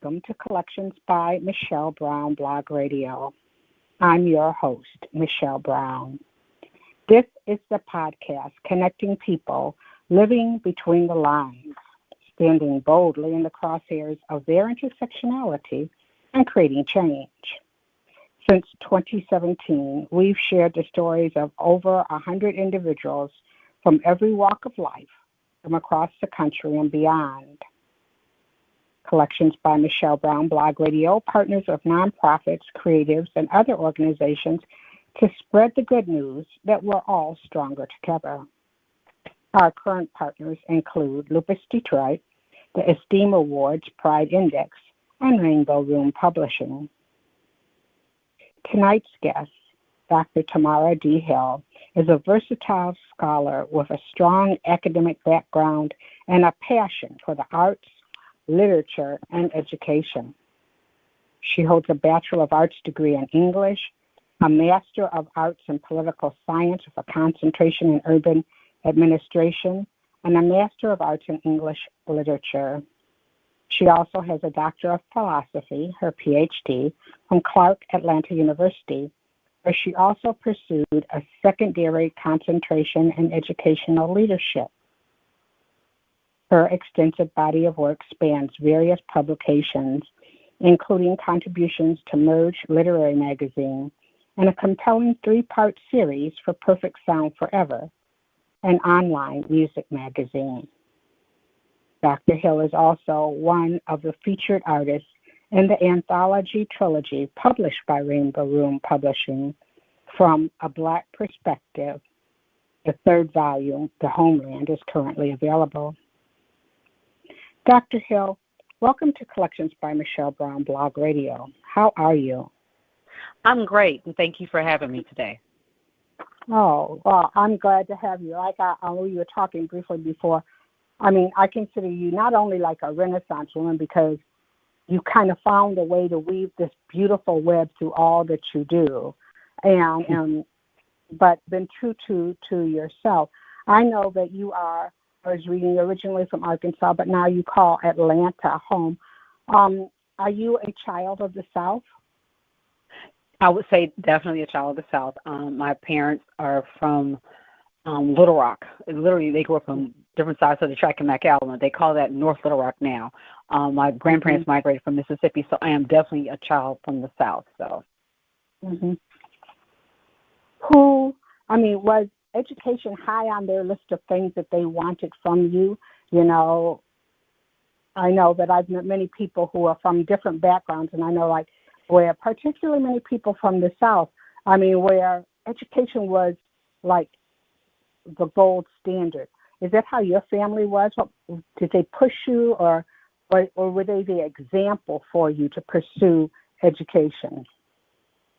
welcome to Collections by Michelle Brown Blog Radio. I'm your host, Michelle Brown. This is the podcast connecting people living between the lines, standing boldly in the crosshairs of their intersectionality and creating change. Since 2017, we've shared the stories of over 100 individuals from every walk of life, from across the country and beyond. Collections by Michelle Brown Blog Radio partners with nonprofits, creatives, and other organizations to spread the good news that we're all stronger together. Our current partners include Lupus Detroit, the Esteem Awards Pride Index, and Rainbow Room Publishing. Tonight's guest, Dr. Tamara D. Hill, is a versatile scholar with a strong academic background and a passion for the arts, literature, and education. She holds a Bachelor of Arts degree in English, a Master of Arts in Political Science with a concentration in urban administration, and a Master of Arts in English Literature. She also has a Doctor of Philosophy, her Ph.D., from Clark Atlanta University, where she also pursued a secondary concentration in educational leadership. Her extensive body of work spans various publications, including contributions to Merge Literary Magazine and a compelling 3-part series for Perfect Sound Forever, an online music magazine. Dr. Hill is also one of the featured artists in the anthology trilogy published by Rainbow Room Publishing, From a Black Perspective. The 3rd volume, The Homeland, is currently available. Dr. Hill, welcome to Collections by Michelle Brown Blog Radio. How are you? I'm great, and thank you for having me today. Oh, well, I'm glad to have you. Like we were talking briefly before, I consider you not only like a Renaissance woman because you kind of found a way to weave this beautiful web through all that you do, but been true to yourself. I know that I was reading originally from Arkansas, but now you call Atlanta home. Are you a child of the South? I would say definitely a child of the South. My parents are from Little Rock. Literally, they grew up on different sides of the track in McAllen. They call that North Little Rock now. My grandparents migrated from Mississippi, so I am definitely a child from the South. So, was education high on their list of things that they wanted from you? I know that I've met many people who are from different backgrounds, and I know where particularly many people from the South, where education was like the gold standard. Is that how your family was? Did they push you or were they the example for you to pursue education?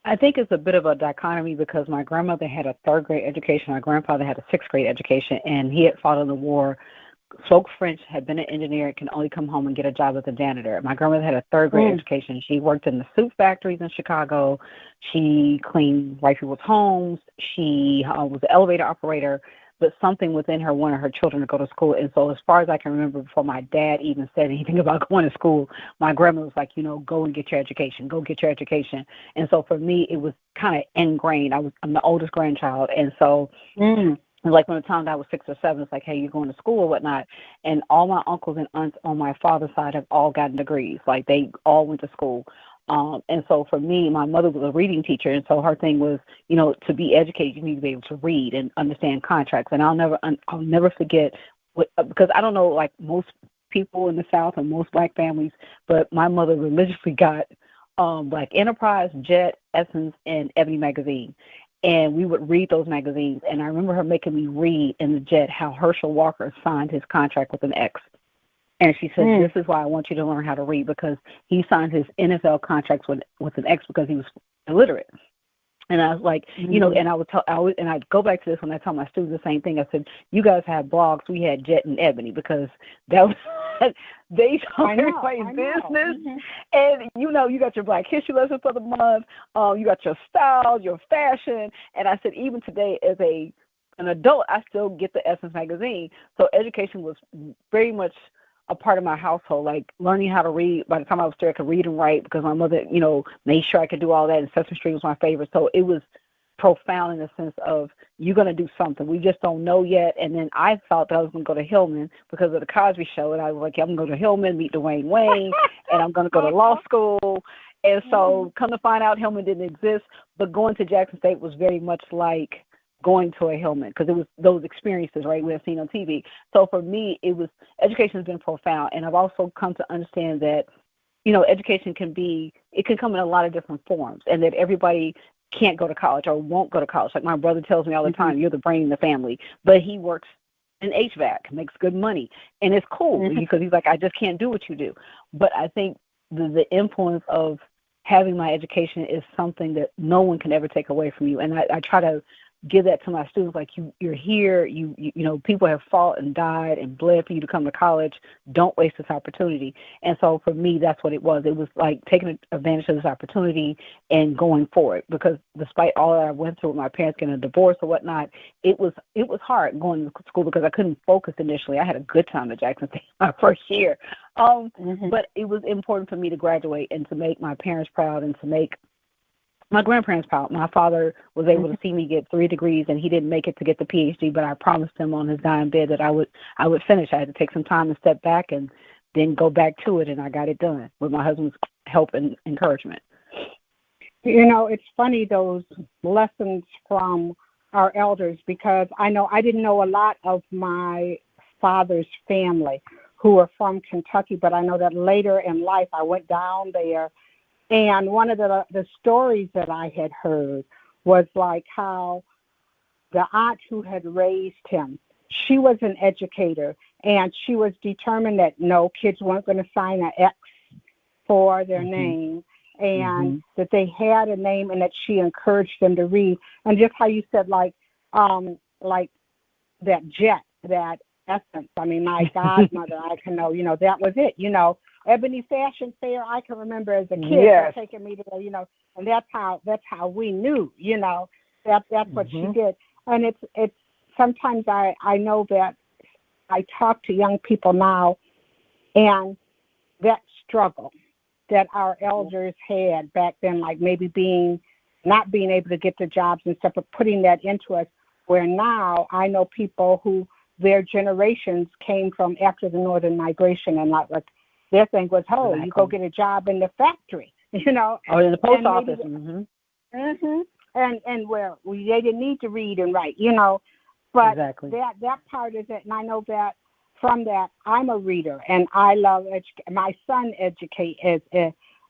I think it's a bit of a dichotomy because my grandmother had a 3rd grade education, my grandfather had a 6th grade education, and he had fought in the war, spoke French, had been an engineer, can only come home and get a job as a janitor. My grandmother had a 3rd grade education. She worked in the soup factories in Chicago. She cleaned white people's homes. She was an elevator operator, but something within her wanted her children to go to school. And so as far as I can remember, before my dad even said anything about going to school, my grandma was like, go and get your education, go get your education. And so for me, it was kind of ingrained. I'm the oldest grandchild. And so like when the time that I was 6 or 7, it's like, hey, you're going to school or whatnot. And all my uncles and aunts on my father's side have all gotten degrees. Like they all went to school. And so for me, my mother was a reading teacher, and so her thing was, to be educated, you need to be able to read and understand contracts. And I'll never forget, because I don't know, like most people in the South and most Black families, but my mother religiously got Black Enterprise, Jet, Essence, and Ebony magazine. And we would read those magazines. And I remember her making me read in the Jet how Herschel Walker signed his contract with an X. And she said, this is why I want you to learn how to read, because he signed his NFL contracts with an X because he was illiterate. And I was like, and I'd go back to this when I tell my students the same thing. I said, you guys have blogs. We had Jet and Ebony because that was, they told everybody's business. And, you got your Black History lesson for the month. You got your style, your fashion. And I said, even today as an adult, I still get the Essence magazine. So education was very much a part of my household, like learning how to read. By the time I was 3, I could read and write because my mother, made sure I could do all that, and Sesame Street was my favorite. So it was profound in the sense of you're going to do something. We just don't know yet. And then I thought that I was going to go to Hillman because of the Cosby Show, and I was like, yeah, I'm going to go to Hillman, meet Dwayne Wayne, and I'm going to go to law school. And so come to find out, Hillman didn't exist, but going to Jackson State was very much like going to a Hillman because it was those experiences, right, we have seen on TV. So for me, education has been profound, and I've also come to understand that, education can come in a lot of different forms, and that everybody can't go to college or won't go to college. Like my brother tells me all the time, you're the brain in the family, but he works in HVAC, makes good money, and it's cool because he's like, I just can't do what you do. But I think the influence of having my education is something that no one can ever take away from you, and I try to give that to my students, like you're here, you people have fought and died and bled for you to come to college. Don't waste this opportunity. And so for me, that's what it was. It was like taking advantage of this opportunity and going for it, because despite all that I went through with my parents getting a divorce or whatnot, it was hard going to school because I couldn't focus initially. I had a good time at Jackson State my first year. But it was important for me to graduate and to make my parents proud and to make my grandparents proud. My father was able to see me get 3 degrees, and he didn't make it to get the Ph.D., but I promised him on his dying bed that I would finish. I had to take some time and step back and then go back to it, and I got it done with my husband's help and encouragement. It's funny, those lessons from our elders, because I know I didn't know a lot of my father's family who were from Kentucky, but I know that later in life I went down there. And one of the stories that I had heard was like how the aunt who had raised him, she was an educator, and she was determined that no kids weren't going to sign an X for their name, and that they had a name, and that she encouraged them to read. And just how you said, like that jet, that essence. I mean, my godmother, I can know, that was it, Ebony Fashion Fair, I can remember as a kid taking me to, and that's how we knew, that's what she did. And it's sometimes I know that I talk to young people now, and that struggle that our elders had back then, like maybe not being able to get the jobs and stuff, but putting that into us, where now I know people who their generations came from after the Northern Migration, and like their thing was, you go get a job in the factory, or in the post office. And where they didn't need to read and write, But that part is it, and I know that from that I'm a reader, and I love my son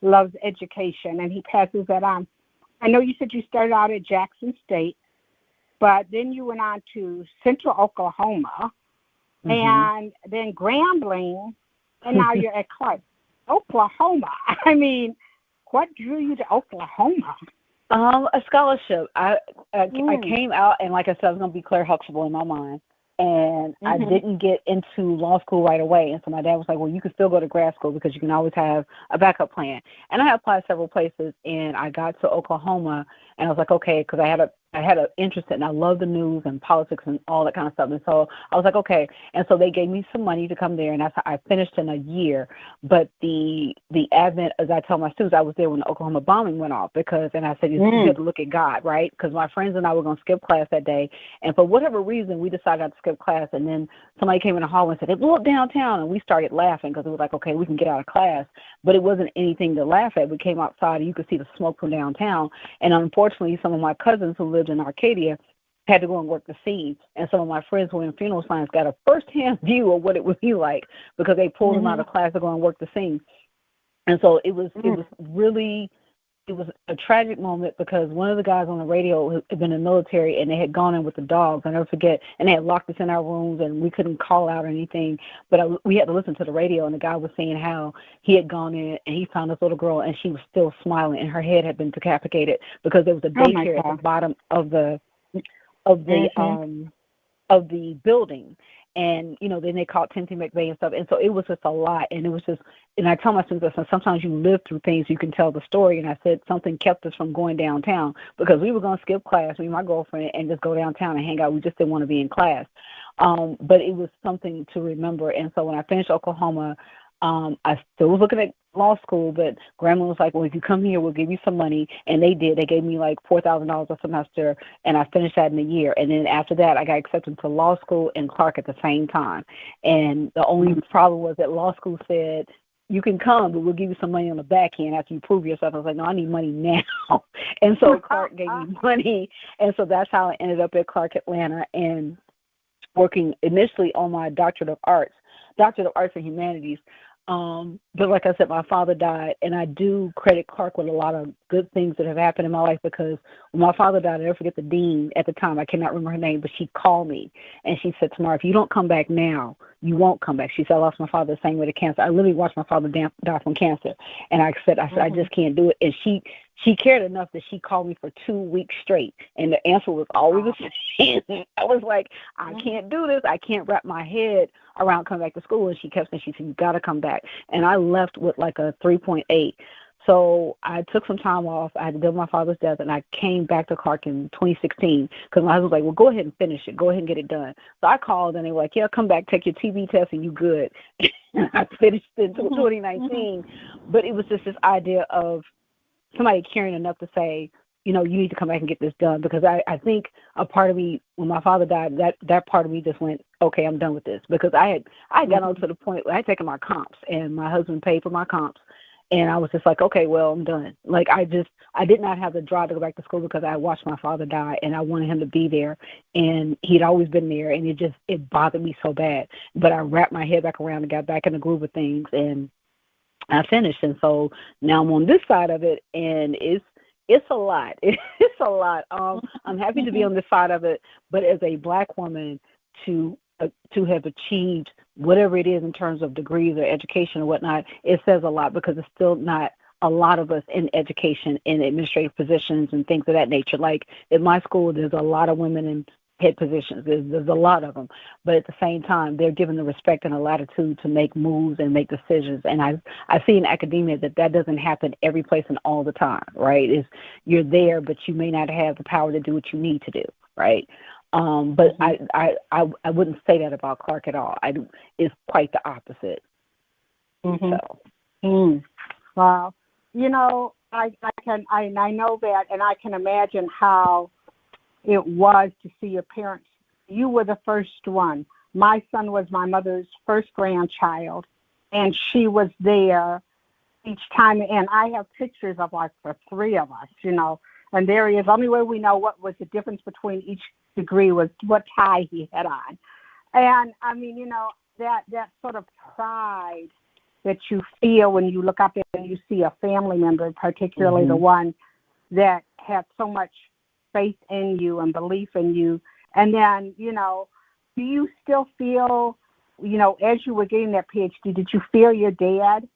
loves education, and he passes that on. I know you said you started out at Jackson State, but then you went on to Central Oklahoma, and then Grambling. And now you're at Clark, Oklahoma. I mean, what drew you to Oklahoma? A scholarship. I came out, and like I said, I was going to be Claire Huxtable in my mind. And I didn't get into law school right away. And so my dad was like, well, you can still go to grad school because you can always have a backup plan. And I applied several places, and I got to Oklahoma, and I was like, okay, because I had an interest in, and I love the news and politics and all that kind of stuff. And so I was like, okay. And so they gave me some money to come there, and I finished in a year. But the advent, as I tell my students, I was there when the Oklahoma bombing went off, and I said, you have to look at God, right? Because my friends and I were going to skip class that day. And for whatever reason, we decided not to skip class. And then somebody came in the hall and said, it blew up downtown. And we started laughing because it was like, okay, we can get out of class. But it wasn't anything to laugh at. We came outside, and you could see the smoke from downtown. And unfortunately, some of my cousins who lived in Arcadia had to go and work the scene, and some of my friends who were in funeral science got a first-hand view of what it would be like because they pulled them out of class to go and work the scene. And so it was a tragic moment because one of the guys on the radio had been in the military, and they had gone in with the dogs. I never forget, and they had locked us in our rooms, and we couldn't call out or anything, but we had to listen to the radio, and the guy was saying how he had gone in and he found this little girl, and she was still smiling, and her head had been decapitated because there was a daycare at the bottom of the building. And, then they called Timothy McVeigh and stuff. And so it was just a lot. And it was just, and I tell my students, sometimes you live through things, you can tell the story. And I said something kept us from going downtown because we were going to skip class, me and my girlfriend, and just go downtown and hang out. We just didn't want to be in class. But it was something to remember. And so when I finished Oklahoma, I still was looking at law school, but Grambling was like, well, if you come here, we'll give you some money. And they did. They gave me like $4,000 a semester, and I finished that in a year. And then after that, I got accepted to law school and Clark at the same time. And the only problem was that law school said, you can come, but we'll give you some money on the back end after you prove yourself. I was like, no, I need money now. And so Clark gave me money. And so that's how I ended up at Clark Atlanta and working initially on my Doctorate of Arts in Humanities. But like I said, my father died, and I do credit Clark with a lot of good things that have happened in my life because when my father died, I never forget the dean at the time. I cannot remember her name, but she called me, and she said, Tamara, if you don't come back now, you won't come back. She said, I lost my father the same way to cancer. I literally watched my father die from cancer, and I said, I just can't do it. And she cared enough that she called me for 2 weeks straight, and the answer was always the same. I was like, I can't do this. I can't wrap my head around coming back to school. And she kept saying, she said, you got to come back. And I left with like a 3.8. So I took some time off. I had to deal with my father's death, and I came back to Clark in 2016 because my husband was like, well, go ahead and finish it. Go ahead and get it done. So I called, and they were like, yeah, come back, take your TB test, and you good. And I finished in 2019. But it was just this idea of somebody caring enough to say, you need to come back and get this done. Because I think a part of me, when my father died, that part of me just went, okay, I'm done with this. Because I got on to the point where I had taken my comps, and my husband paid for my comps. And I was just like, okay, well, I'm done. Like, I did not have the drive to go back to school because I watched my father die, and I wanted him to be there. And he'd always been there, and it bothered me so bad. But I wrapped my head back around and got back in the groove of things, and I finished. And so now I'm on this side of it, and it's a lot. It's a lot. I'm happy to be on this side of it, but as a Black woman, to have achieved whatever it is in terms of degrees or education or whatnot, it says a lot because it's still not a lot of us in education, in administrative positions and things of that nature. Like at my school, there's a lot of women in head positions. There's a lot of them. But at the same time, they're given the respect and the latitude to make moves and make decisions. And I see in academia that doesn't happen every place and all the time, right? You're there, but you may not have the power to do what you need to do, right? But I wouldn't say that about Clark at all. It's quite the opposite. So. Wow. I know that, and I can imagine how it was to see your parents. You were the first one. My son was my mother's first grandchild, and she was there each time. And I have pictures of like the three of us, and there he is. Only way we know what was the difference between each degree was what tie he had on. And I mean, that sort of pride that you feel when you look up and you see a family member, particularly the one that had so much faith in you and belief in you. And then, do you still feel, as you were getting that PhD, did you feel your dad?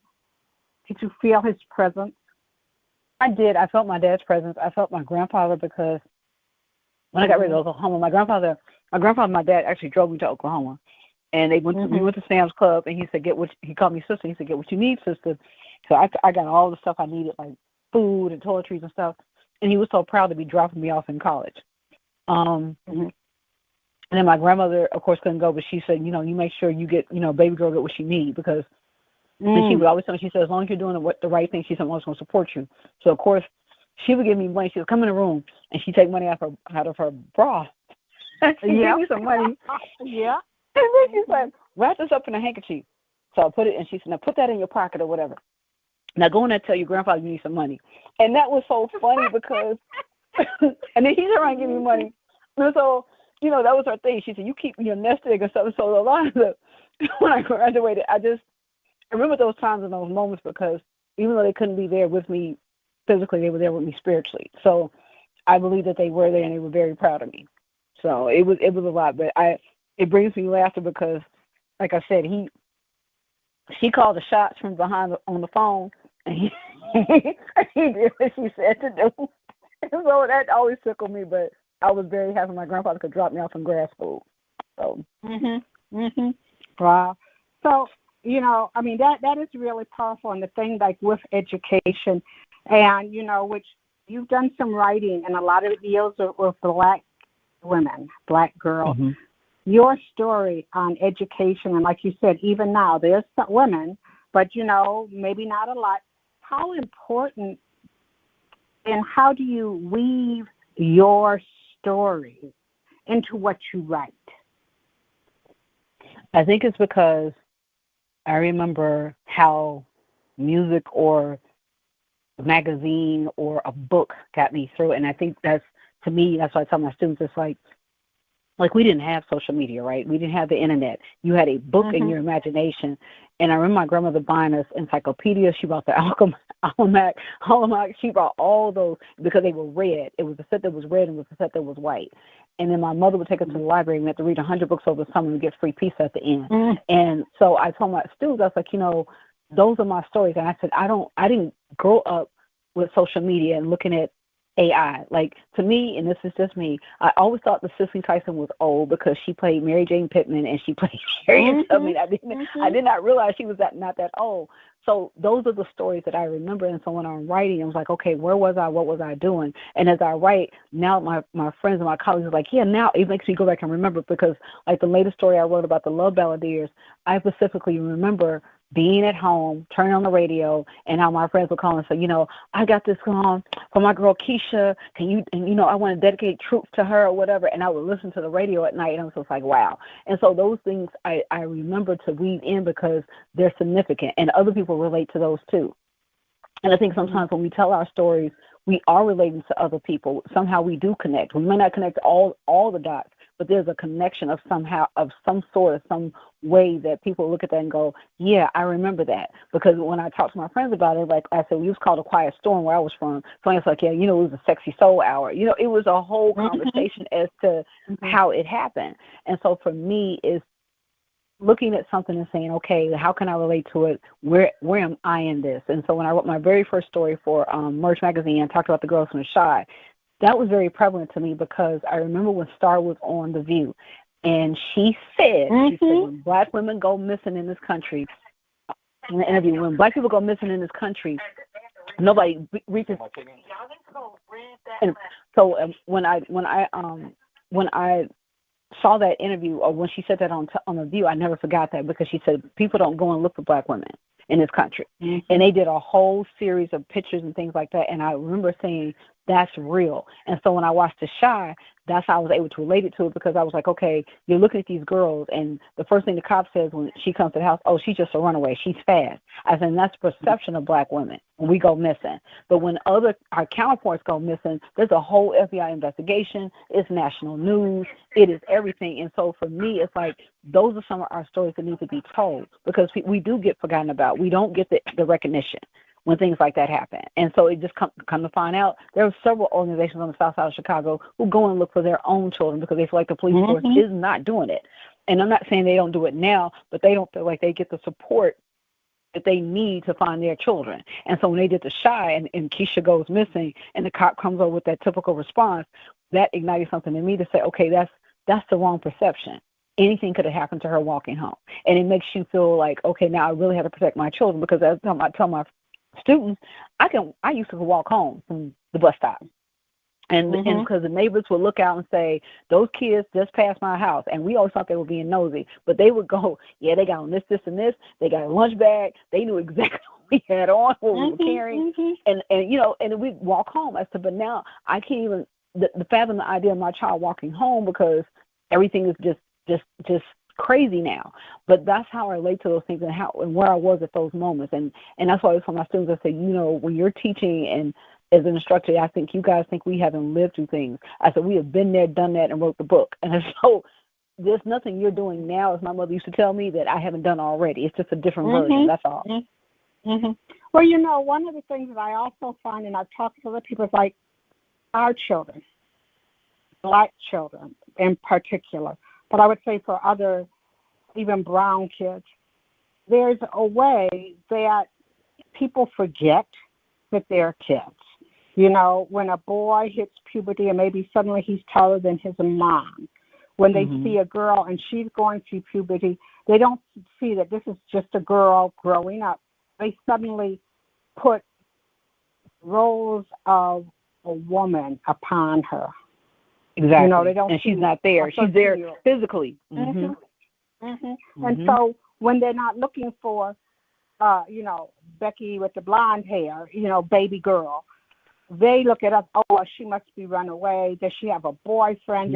Did you feel his presence? I did. I felt my dad's presence. I felt my grandfather because when I got ready to Oklahoma, my grandfather and my dad actually drove me to Oklahoma. And we went to Sam's Club, and he said, he called me sister. He said, get what you need, sister. So I got all the stuff I needed, like food and toiletries and stuff. And he was so proud to be dropping me off in college. And then my grandmother, of course, couldn't go, but she said, you make sure you get, baby girl get what she need because and she would always tell me, she said, as long as you're doing the right thing, she said, I'm always going to support you. So, of course, she would give me money. She would come in the room, and she'd take money out of her bra. She'd give me some money. Yeah. And then she's like, wrap this up in a handkerchief. So I put it, and she said, now put that in your pocket or whatever. Now go in there and tell your grandfather you need some money. And that was so funny because, and then he turned around and gave me money. And so, that was her thing. She said, you keep your nest egg and stuff. So a lot of when I graduated, I remember those times and those moments because even though they couldn't be there with me physically, they were there with me spiritually. So I believe that they were there and they were very proud of me. So it was a lot, but it brings me laughter because, like I said, she called the shots from behind on the phone, and he did what she said to do. So that always tickled me, but I was very happy my grandfather could drop me off in grad school. So. Mm-hmm. Wow. So, I mean, that is really powerful. And the thing, like, with education and, which you've done some writing, and a lot of it deals with Black women, Black girls. Mm-hmm. Your story on education, and like you said, even now, there's some women, but, maybe not a lot. How important and how do you weave your story into what you write? I think it's because I remember how music or a magazine or a book got me through, and I think that's, to me, that's why I tell my students, it's like we didn't have social media, right? We didn't have the internet. You had a book in your imagination. And I remember my grandmother buying us encyclopedias. She bought the almanac. She brought all those because they were red. It was a set that was red and it was a set that was white. And then my mother would take us to the library and we had to read 100 books over the summer and get free pizza at the end. And so I told my students, I was like, those are my stories. And I said, I didn't grow up with social media and looking at AI. Like, to me, and this is just me, I always thought that Cicely Tyson was old because she played Mary Jane Pittman and she played Harriet Tubman. I did not realize she was not that old. So those are the stories that I remember. And so when I'm writing, I was like, okay, where was I? What was I doing? And as I write, now my friends and my colleagues are like, yeah, now it makes me go back and remember, because like the latest story I wrote about the Love Balladeers, I specifically remember being at home, turning on the radio, and how my friends would call and say, I got this song for my girl Keisha. I want to dedicate Truth to her or whatever. And I would listen to the radio at night, and I was just like, wow. And so those things I remember to weave in because they're significant, and other people relate to those too. And I think sometimes when we tell our stories, we are relating to other people. Somehow we do connect. We may not connect all the dots, but there's a connection of some sort, of some way that people look at that and go, yeah, I remember that. Because when I talk to my friends about it, like I said, we was called A Quiet Storm where I was from. So it's like, yeah, it was a sexy soul hour. It was a whole conversation as to how it happened. And so for me, it's looking at something and saying, okay, how can I relate to it? Where am I in this? And so when I wrote my very first story for Merge Magazine, I talked about the girls from the Shy. That was very prevalent to me because I remember when Star was on The View, and she said, when Black women go missing in this country, in the interview, when Black people go missing in this country, nobody reaches. And so when I saw that interview, or when she said that on The View, I never forgot that, because she said people don't go and look for Black women in this country. And they did a whole series of pictures and things like that, and I remember saying, that's real. And so when I watched The Shy, that's how I was able to relate it to it, because I was like, okay, you're looking at these girls, and the first thing the cop says when she comes to the house, oh, she's just a runaway, she's fast. I said, that's perception of Black women when we go missing. But when our counterparts go missing, there's a whole FBI investigation, it's national news, it is everything. And so for me, it's like, those are some of our stories that need to be told, because we do get forgotten about. We don't get the recognition when things like that happen. And so it just come to find out, there are several organizations on the south side of Chicago who go and look for their own children because they feel like the police force is not doing it. And I'm not saying they don't do it now, but they don't feel like they get the support that they need to find their children. And so when they did The Shy and Keisha goes missing and the cop comes over with that typical response, that ignited something in me to say, okay, that's the wrong perception. Anything could have happened to her walking home. And it makes you feel like, okay, now I really have to protect my children, because as I tell my students, I used to walk home from the bus stop, and because the neighbors would look out and say, those kids just passed my house, and we always thought they were being nosy, but they would go, yeah, they got on this and this, they got a lunch bag, they knew exactly what we had on, what we were carrying, and we'd walk home. I said, but now I can't even fathom the idea of my child walking home, because everything is just crazy now. But that's how I relate to those things, and where I was at those moments. And that's why I tell my students, I say, when you're teaching and as an instructor, I think you guys think we haven't lived through things. I said, we have been there, done that, and wrote the book. And so there's nothing you're doing now, as my mother used to tell me, that I haven't done already. It's just a different version. That's all. Well, one of the things that I also find, and I've talked to other people, is like our children, Black children in particular, but I would say for other, even brown kids, there's a way that people forget that they're kids. When a boy hits puberty and maybe suddenly he's taller than his mom, when they see a girl and she's going through puberty, they don't see that this is just a girl growing up. They suddenly put roles of a woman upon her. Exactly. You know, they don't. And she's not there. She's there physically. And so when they're not looking for, Becky with the blonde hair, baby girl, they look at us. Oh, well, she must be run away. Does she have a boyfriend?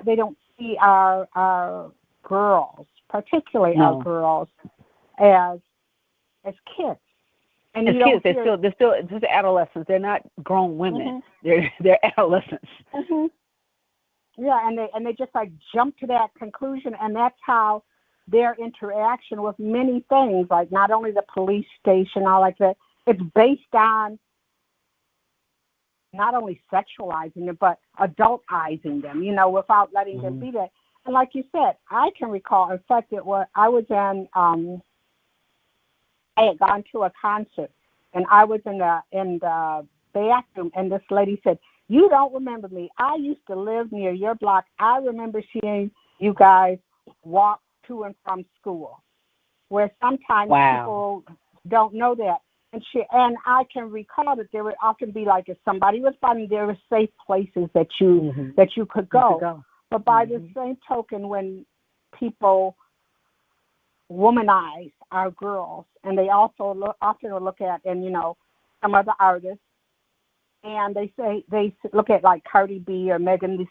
They don't see our girls, particularly our girls, as kids. And as kids, they're still just adolescents. They're not grown women. They're adolescents. Yeah, and they just like jump to that conclusion, and that's how their interaction with many things, like not only the police station, all like that, it's based on not only sexualizing them, but adultizing them, without letting them be that. And like you said, I can recall, in fact, I was in, I had gone to a concert, and I was in the bathroom, and this lady said, "You don't remember me. I used to live near your block. I remember seeing you guys walk to and from school," where sometimes people don't know that. And I can recall that there would often be, like, if somebody was finding, there were safe places that you could go. But by the same token, when people womanize our girls, and they also often look at, and some other artists, and they look at like Cardi B or Megan Thee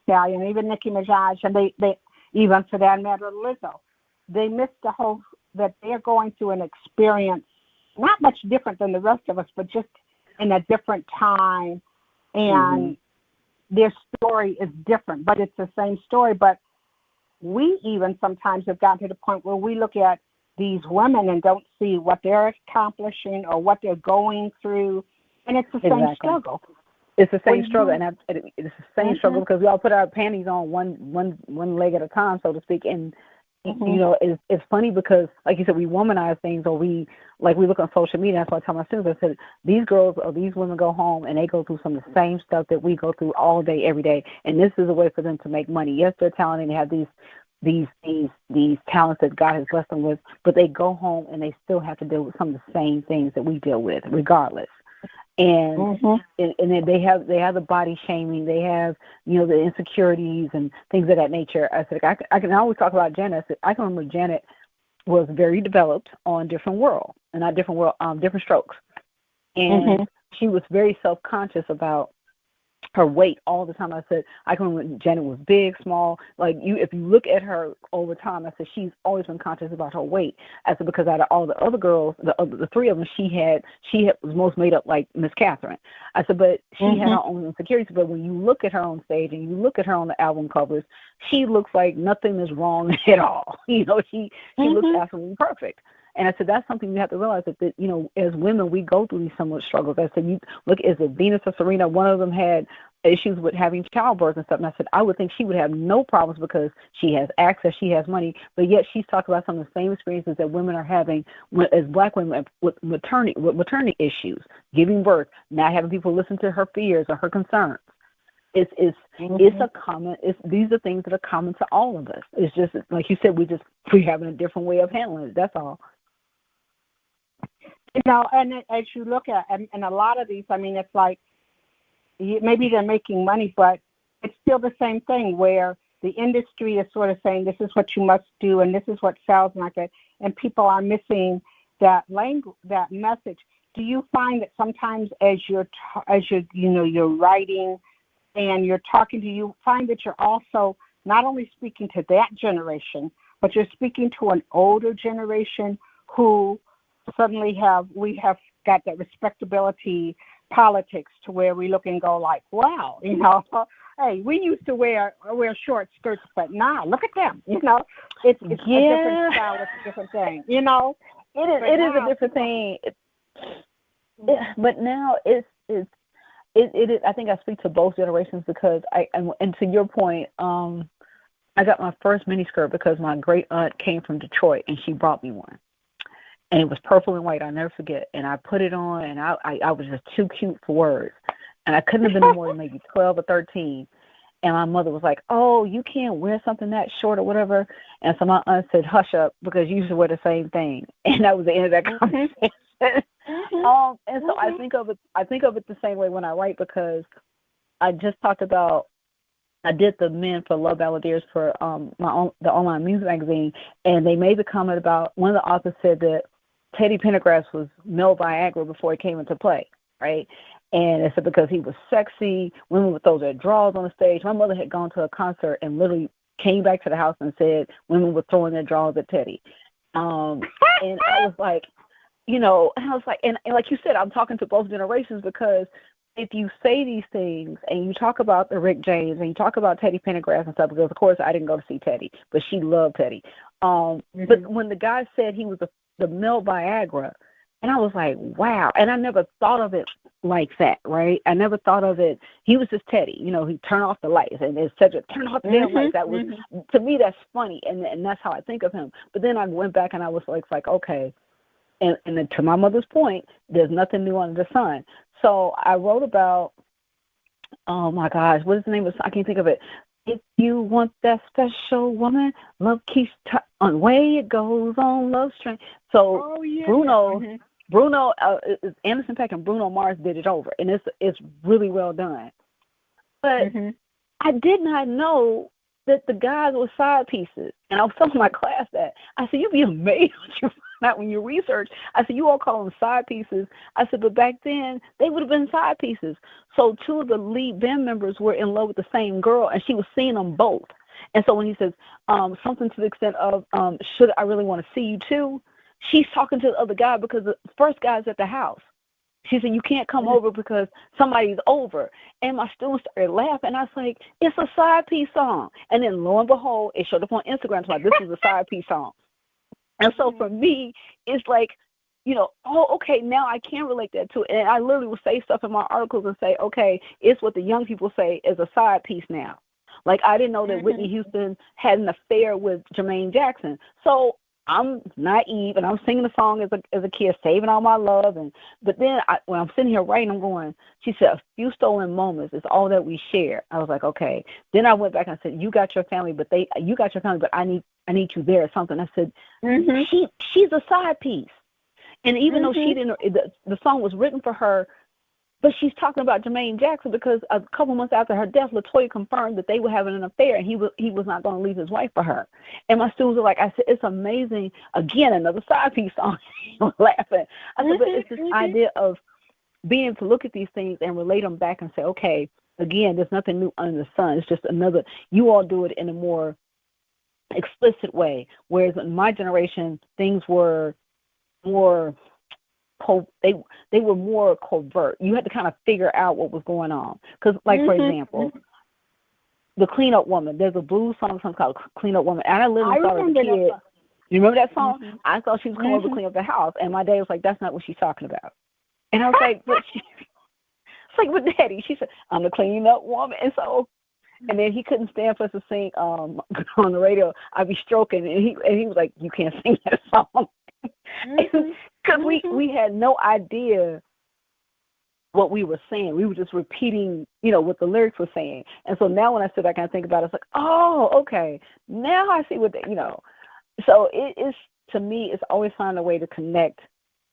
Stallion, even Nicki Minaj, and they even for that matter Lizzo, they miss the whole that they're going through an experience not much different than the rest of us, but just in a different time, and their story is different, but it's the same story. But we even sometimes have gotten to the point where we look at these women and don't see what they're accomplishing or what they're going through, and it's the same struggle. It's the same struggle, and it's the same struggle because we all put our panties on one leg at a time, so to speak. And it's funny because, like you said, we womanize things, or we look on social media. That's why I tell my students, I said, these girls or these women go home and they go through some of the same stuff that we go through all day, every day, and this is a way for them to make money. Yes, they're talented, they have these talents that God has blessed them with, but they go home and they still have to deal with some of the same things that we deal with, regardless. And and then they have the body shaming, they have the insecurities and things of that nature. I said I can always talk about Janet. I can remember Janet was very developed on different strokes, and she was very self-conscious about her weight all the time. I said, I can remember Janet was big, small. If you look at her over time, I said, she's always been conscious about her weight. I said, because out of all the other girls, the three of them, she was most made up like Miss Catherine. I said, but she had her own insecurities. But when you look at her on stage and you look at her on the album covers, she looks like nothing is wrong at all. She looks absolutely perfect. And I said, that's something you have to realize that as women, we go through these similar struggles. I said, you look, is it Venus or Serena? One of them had issues with having childbirth and stuff. And I said, I would think she would have no problems because she has access, she has money. But yet she's talking about some of the same experiences that women are having as Black women with maternity issues, giving birth, not having people listen to her fears or her concerns. It's a common. These are things that are common to all of us. It's just like you said, we having a different way of handling it. That's all. And as you look at, and a lot of these, I mean, it's like maybe they're making money, but it's still the same thing where the industry is sort of saying this is what you must do and this is what sells like that, and people are missing that language, that message. Do you find that sometimes as you're writing and you're talking, do you find that you're also not only speaking to that generation, but you're speaking to an older generation who suddenly we have got that respectability politics to where we look and go like, wow, hey, we used to wear short skirts, but now look at them, it's a different style, it's a different thing, It is a different thing. But now it is. I think I speak to both generations because and to your point, I got my first miniskirt because my great aunt came from Detroit and she brought me one. And it was purple and white, I'll never forget. And I put it on, and I was just too cute for words. And I couldn't have been more than maybe 12 or 13. And my mother was like, "Oh, you can't wear something that short or whatever." And so my aunt said, "Hush up, because you should wear the same thing." And that was the end of that conversation. And so I think of it the same way when I write, because I just talked about, I did the Men for Love Balladeers for the online music magazine, and they made the comment about, one of the authors said that Teddy Pendergrass was male Viagra before he came into play, right? And it's because he was sexy. Women would throw their drawers on the stage. My mother had gone to a concert and literally came back to the house and said women were throwing their drawers at Teddy. And I was like, and I was like, and like you said, I'm talking to both generations, because if you say these things and you talk about the Rick James and you talk about Teddy Pendergrass and stuff, because of course I didn't go to see Teddy, but she loved Teddy. But when the guy said he was the male Viagra, and I was like, wow. And I never thought of it like that, right? I never thought of it. He was just Teddy. He turned off the lights, and it's such a turn off the damn lights. That was, to me, that's funny, and that's how I think of him. But then I went back and I was like, okay. And then to my mother's point, there's nothing new under the sun. So I wrote about, oh my gosh, what is the name of the song? I can't think of it. If you want that special woman, love keeps on way it goes on love string. So Bruno, Anderson .Paak and Bruno Mars did it over, and it's really well done. But I did not know that the guys were side pieces, and I was telling my class that. I said, you'd be amazed what you find out when you research. I said, you all call them side pieces. I said, but back then they would have been side pieces. So two of the lead band members were in love with the same girl, and she was seeing them both. And so when he says something to the extent of, should I really want to see you too? She's talking to the other guy because the first guy's at the house. She said, you can't come over because somebody's over. And my students started laughing. I was like, it's a side piece song. And then lo and behold, it showed up on Instagram. So like, this is a side piece song. And so for me, it's like, oh, okay, now I can relate that to it. And I literally will say stuff in my articles and say, okay, it's what the young people say is a side piece now. Like, I didn't know that Whitney Houston had an affair with Jermaine Jackson. So I'm naive, and I'm singing the song as a kid, saving all my love. But then when I'm sitting here writing, I'm going, she said, a few stolen moments is all that we share. I was like, okay. Then I went back and I said, you got your family, but I need you there or something. I said, she's a side piece. And even though she didn't, the song was written for her, but she's talking about Jermaine Jackson because a couple months after her death, LaToya confirmed that they were having an affair, and he was not going to leave his wife for her. And my students were like, I said, it's amazing. Again, another side piece song. Laughing. I said, but it's this idea of being able to look at these things and relate them back and say, okay, again, there's nothing new under the sun. It's just another. You all do it in a more explicit way, whereas in my generation, things were more. They were more covert. You had to kind of figure out what was going on. Because, like, for example, the Clean Up Woman, there's a blues song called Clean Up Woman. And I literally thought as a kid, you remember that song? I thought she was coming over to clean up the house. And my dad was like, that's not what she's talking about. And I was like, but but Daddy, she said, I'm the Clean Up Woman. And so, and then he couldn't stand for us to sing on the radio, I'd be stroking. And he was like, you can't sing that song. Because we had no idea what we were saying. We were just repeating, what the lyrics were saying. And so now when I sit back and I think about it, it's like, oh, okay, now I see what they, So it is, to me, it's always finding a way to connect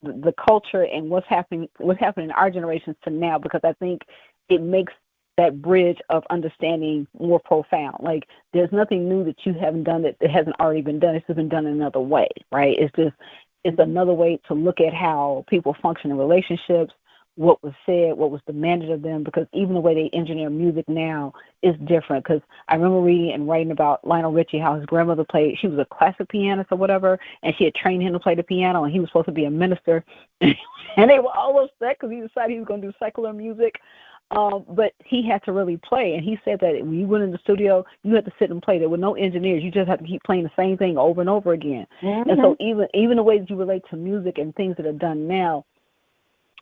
the culture and what's happening in our generations to now, because I think it makes that bridge of understanding more profound. Like, there's nothing new that you haven't done that hasn't already been done. It's just been done in another way, right? It's another way to look at how people function in relationships, what was said, what was demanded of them, because even the way they engineer music now is different. Because I remember reading and writing about Lionel Richie, how his grandmother played. She was a classic pianist or whatever, and she had trained him to play the piano, and he was supposed to be a minister. And they were all upset because he decided he was going to do secular music. But he had to really play, and he said that when you went in the studio, you had to sit and play. There were no engineers. You just had to keep playing the same thing over and over again. And so even the way that you relate to music and things that are done now,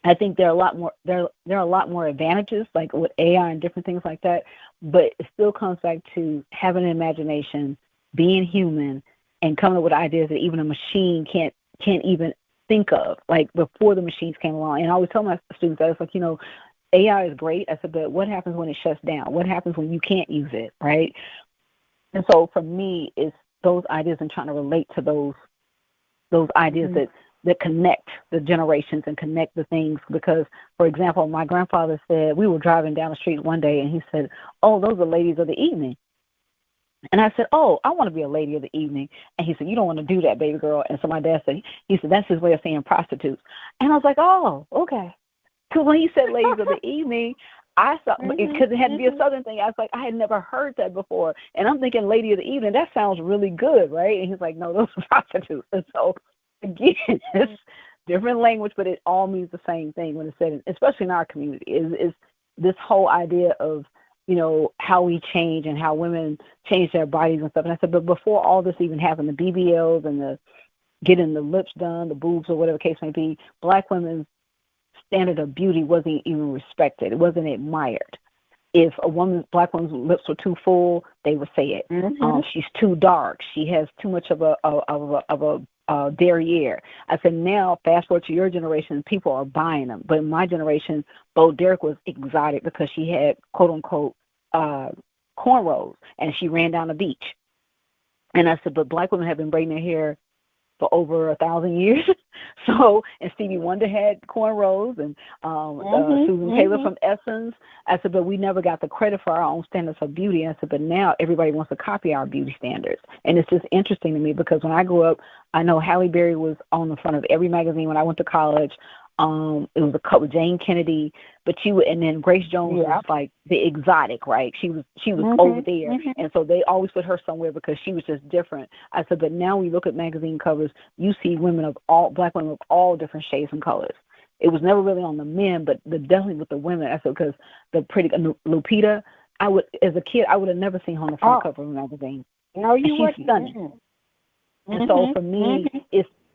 I think there are a lot more advantages, like with AI and different things like that. But it still comes back to having an imagination, being human, and coming up with ideas that even a machine can't even think of, like before the machines came along. And I always tell my students that it's like, AI is great. I said, but what happens when it shuts down? What happens when you can't use it, right? And so for me, it's those ideas and trying to relate to those ideas that connect the generations and connect the things. Because, for example, my grandfather said, we were driving down the street one day, and he said, oh, those are ladies of the evening. And I said, oh, I want to be a lady of the evening. And he said, you don't want to do that, baby girl. And so my dad said, he said, that's his way of saying prostitutes. And I was like, oh, okay. Because when he said ladies of the evening, I thought, because it had to be a Southern thing, I was like, I had never heard that before. And I'm thinking lady of the evening, that sounds really good, right? And he's like, no, those are prostitutes. And so, again, it's different language, but it all means the same thing when it's said, especially in our community, is this whole idea of, you know, how we change and how women change their bodies and stuff. And I said, but before all this even happened, the BBLs and the getting the lips done, the boobs or whatever the case may be, Black women's standard of beauty wasn't even respected. It wasn't admired. If a Black woman's lips were too full, they would say it. She's too dark. She has too much of a derriere. I said, now fast forward to your generation, people are buying them. But in my generation, Bo Derek was exotic because she had quote unquote cornrows and she ran down the beach. And I said, but Black women have been braiding their hair for over 1,000 years. So, and Stevie Wonder had cornrows, and Susan Taylor from Essence. I said, but we never got the credit for our own standards of beauty. I said, but now everybody wants to copy our beauty standards. And it's just interesting to me because when I grew up, I know Halle Berry was on the front of every magazine when I went to college. It was a couple, Jane Kennedy, but and then Grace Jones was like the exotic, right? She was over there, and so they always put her somewhere because she was just different. I said, but now we look at magazine covers, you see Black women of all different shades and colors. It was never really on the men, but definitely with the women. I said because the pretty Lupita, as a kid, I would have never seen her on the front cover of a magazine. No, you wouldn't. She's stunning. And so for me,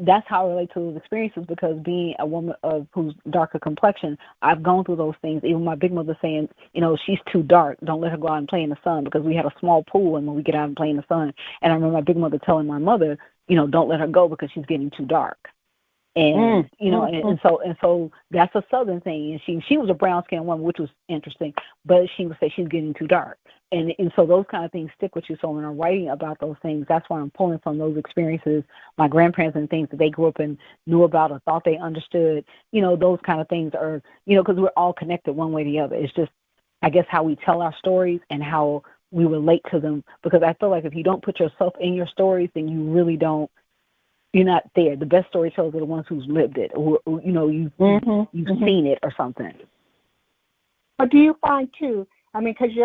that's how I relate to those experiences because being a woman of who's darker complexion, I've gone through those things. Even my big mother saying, you know, she's too dark. Don't let her go out and play in the sun because we had a small pool and when we get out and play in the sun. And I remember my big mother telling my mother, you know, don't let her go because she's getting too dark. And you know, and so that's a Southern thing. And she was a brown skinned woman, which was interesting, but she would say she's getting too dark. And so those kind of things stick with you. So when I'm writing about those things, that's why I'm pulling from those experiences, my grandparents and things that they grew up and knew about or thought they understood. You know, those kind of things are, you know, because we're all connected one way or the other. It's just, I guess, how we tell our stories and how we relate to them. Because I feel like if you don't put yourself in your stories, then you really don't. You're not there. The best storytellers are the ones who's lived it, or you know, you've seen it or something. But do you find too? I mean, because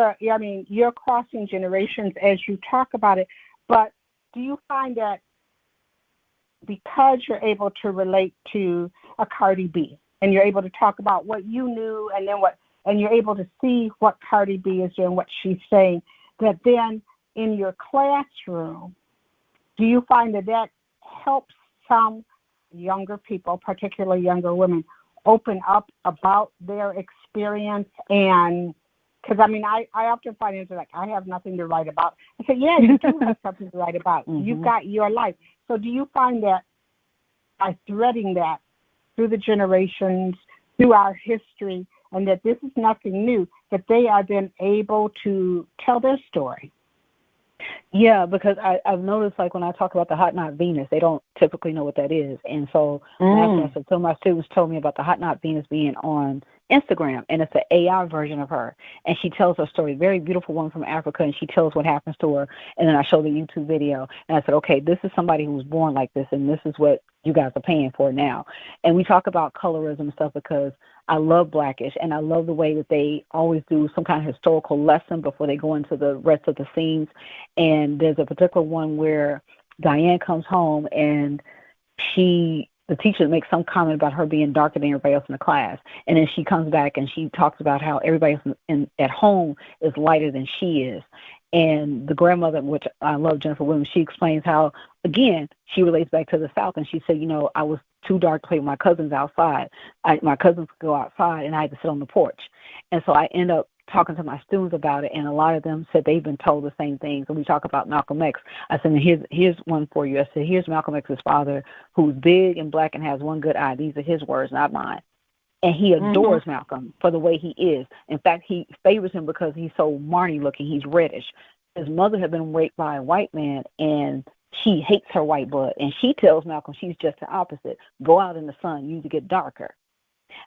you're crossing generations as you talk about it. But do you find that because you're able to relate to a Cardi B and you're able to talk about what you knew and you're able to see what Cardi B is doing, what she's saying, that then in your classroom, do you find that helps some younger people, particularly younger women, open up about their experience? And because, I mean, I often find it like, I have nothing to write about. I say, yeah, you do have something to write about. You've got your life. So do you find that by threading that through the generations, through our history, and that this is nothing new, that they are then able to tell their story? Yeah, because I've noticed, like, when I talk about the Hot Knot Venus, they don't typically know what that is. And so last time, my students told me about the Hot Knot Venus being on Instagram, and it's an AI version of her. And she tells her story. Very beautiful woman from Africa, and she tells what happens to her. And then I show the YouTube video, and I said, okay, this is somebody who was born like this, and this is what you guys are paying for now. And we talk about colorism and stuff because I love Blackish, and I love the way that they always do some kind of historical lesson before they go into the rest of the scenes. And there's a particular one where Diane comes home, and the teacher makes some comment about her being darker than everybody else in the class. And then she comes back and she talks about how everybody else at home is lighter than she is. And the grandmother, which I love, Jennifer Williams, she explains how, again, she relates back to the South. And she said, you know, I was too dark to play with my cousins outside. My cousins could go outside, and I had to sit on the porch. And so I end up talking to my students about it, and a lot of them said they've been told the same thing. So we talk about Malcolm X. I said, here's one for you. I said, here's Malcolm X's father, who's big and black and has one good eye. These are his words, not mine. And he adores Malcolm for the way he is. In fact, he favors him because he's so Marnie looking. He's reddish. His mother had been raped by a white man, and she hates her white blood. And she tells Malcolm she's just the opposite. Go out in the sun. You need to get darker.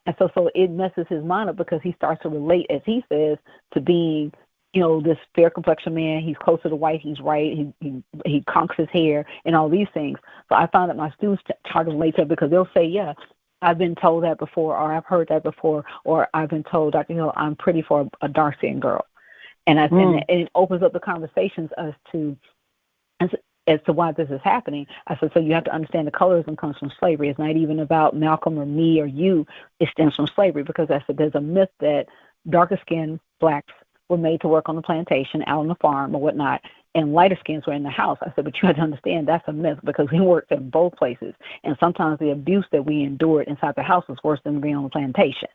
And so it messes his mind up because he starts to relate, as he says, to being, this fair complexion man. He's closer to white. He's right. He conks his hair and all these things. So I found that my students try to relate to it because they'll say, yeah, I've been told that before, or I've heard that before, or I've been told, Dr. Hill, I'm pretty for a dark-skinned girl. And and it opens up the conversations as to why this is happening. I said, so you have to understand the colorism comes from slavery. It's not even about Malcolm or me or you. It stems from slavery because I said there's a myth that darker-skinned blacks were made to work on the plantation, out on the farm or whatnot, and lighter skins were in the house. I said, but you have to understand that's a myth because we worked in both places. And sometimes the abuse that we endured inside the house was worse than being on the plantation.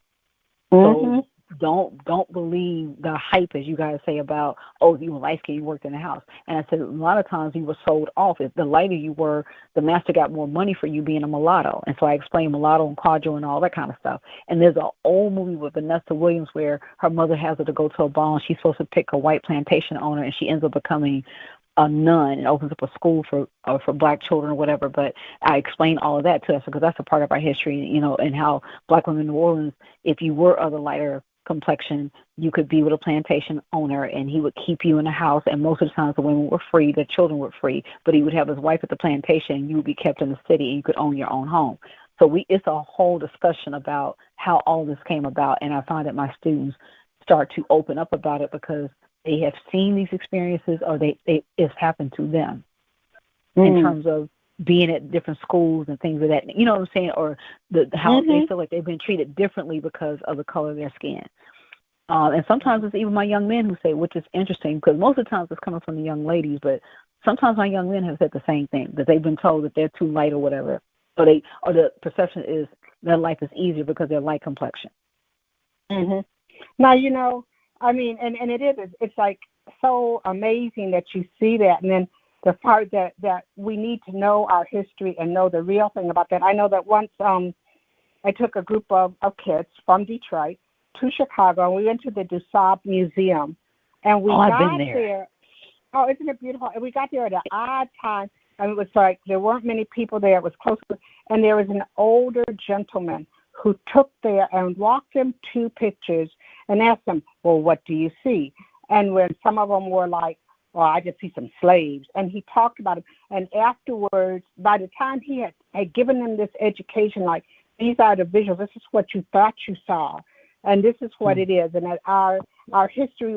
So don't believe the hype, as you guys say, about, you were light-skinned, you worked in the house. And I said, a lot of times you were sold off. If the lighter you were, the master got more money for you being a mulatto. And so I explained mulatto and quadro and all that kind of stuff. And there's an old movie with Vanessa Williams where her mother has her to go to a ball, and she's supposed to pick a white plantation owner, and she ends up becoming a nun and opens up a school for black children or whatever. But I explained all of that to us because that's a part of our history, and how black women in New Orleans, if you were of the lighter complexion, you could be with a plantation owner and he would keep you in the house, and most of the times the women were free, the children were free, but he would have his wife at the plantation and you would be kept in the city and you could own your own home. So it's a whole discussion about how all this came about, and I find that my students start to open up about it because they have seen these experiences or it's happened to them in terms of being at different schools and things of that, you know what I'm saying, or how they feel like they've been treated differently because of the color of their skin. And sometimes it's even my young men who say, which is interesting, because most of the times it's coming from the young ladies, but sometimes my young men have said the same thing, that they've been told that they're too light or whatever, or the perception is their life is easier because they're light complexion. Now, and it's like so amazing that you see that, and then the part that we need to know our history and know the real thing about that. I know that once I took a group of kids from Detroit to Chicago, and we went to the DuSable Museum, and we got there. Oh, isn't it beautiful? And we got there at an odd time, and it was like there weren't many people there. It was close, and there was an older gentleman who took there and walked them to pictures and asked them, well, what do you see? And when some of them were like, well, I just see some slaves. And he talked about it. And afterwards, by the time he had given them this education, like, these are the visuals, this is what you thought you saw, and this is what it is. And that our history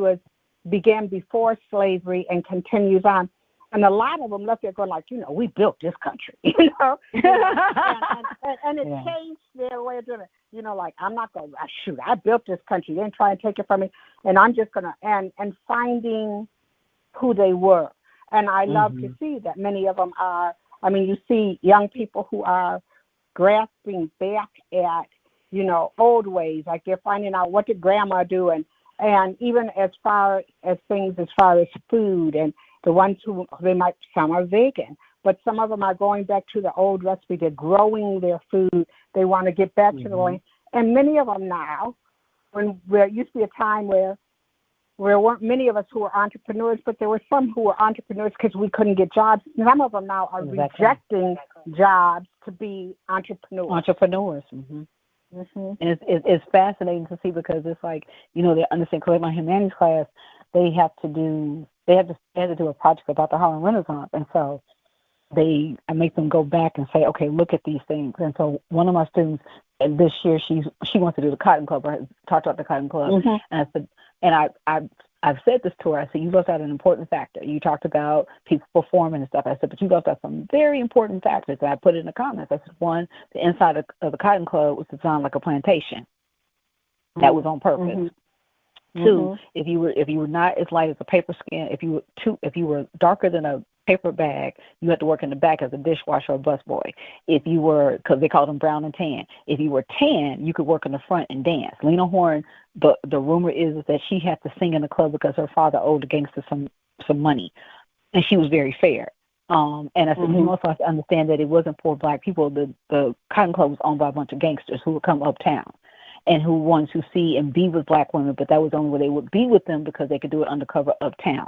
began before slavery and continues on. And a lot of them left there going like, we built this country, and it changed their way of doing it. Like, I'm not going to, I built this country. They didn't try and take it from me. And I'm just going to, and finding who they were. And I love to see that many of them are, you see young people who are grasping back at, old ways, like they're finding out what did grandma do, and even as far as things as far as food, and the ones who some are vegan, but some of them are going back to the old recipe. They're growing their food. They want to get back to the land. And many of them now, when there used to be a time where weren't many of us who were entrepreneurs, but there were some who were entrepreneurs because we couldn't get jobs. Some of them now are rejecting jobs to be entrepreneurs. And it's fascinating to see because it's like, they understand, because my humanities class, they have to do a project about the Harlem Renaissance. And so I make them go back and say, okay, look at these things. And so one of my students this year, she wants to do the Cotton Club. I talked about the Cotton Club, and I said, and I've said this to her. I said, you left out an important factor. You talked about people performing and stuff. I said, but you left out some very important factors. And I put it in the comments. I said, one, the inside of the Cotton Club was designed like a plantation. That was on purpose. Two, if you were not as light as a paper skin, if you were darker than a paper bag, you had to work in the back as a dishwasher or busboy. If you were, because they called them brown and tan, if you were tan, you could work in the front and dance. Lena Horne, the rumor is that she had to sing in the club because her father owed the gangster some money, and she was very fair. And I said, you also have to understand that it wasn't for black people. The Cotton Club was owned by a bunch of gangsters who would come uptown. and who wanted to see and be with black women, but that was only where they would be with them because they could do it undercover uptown.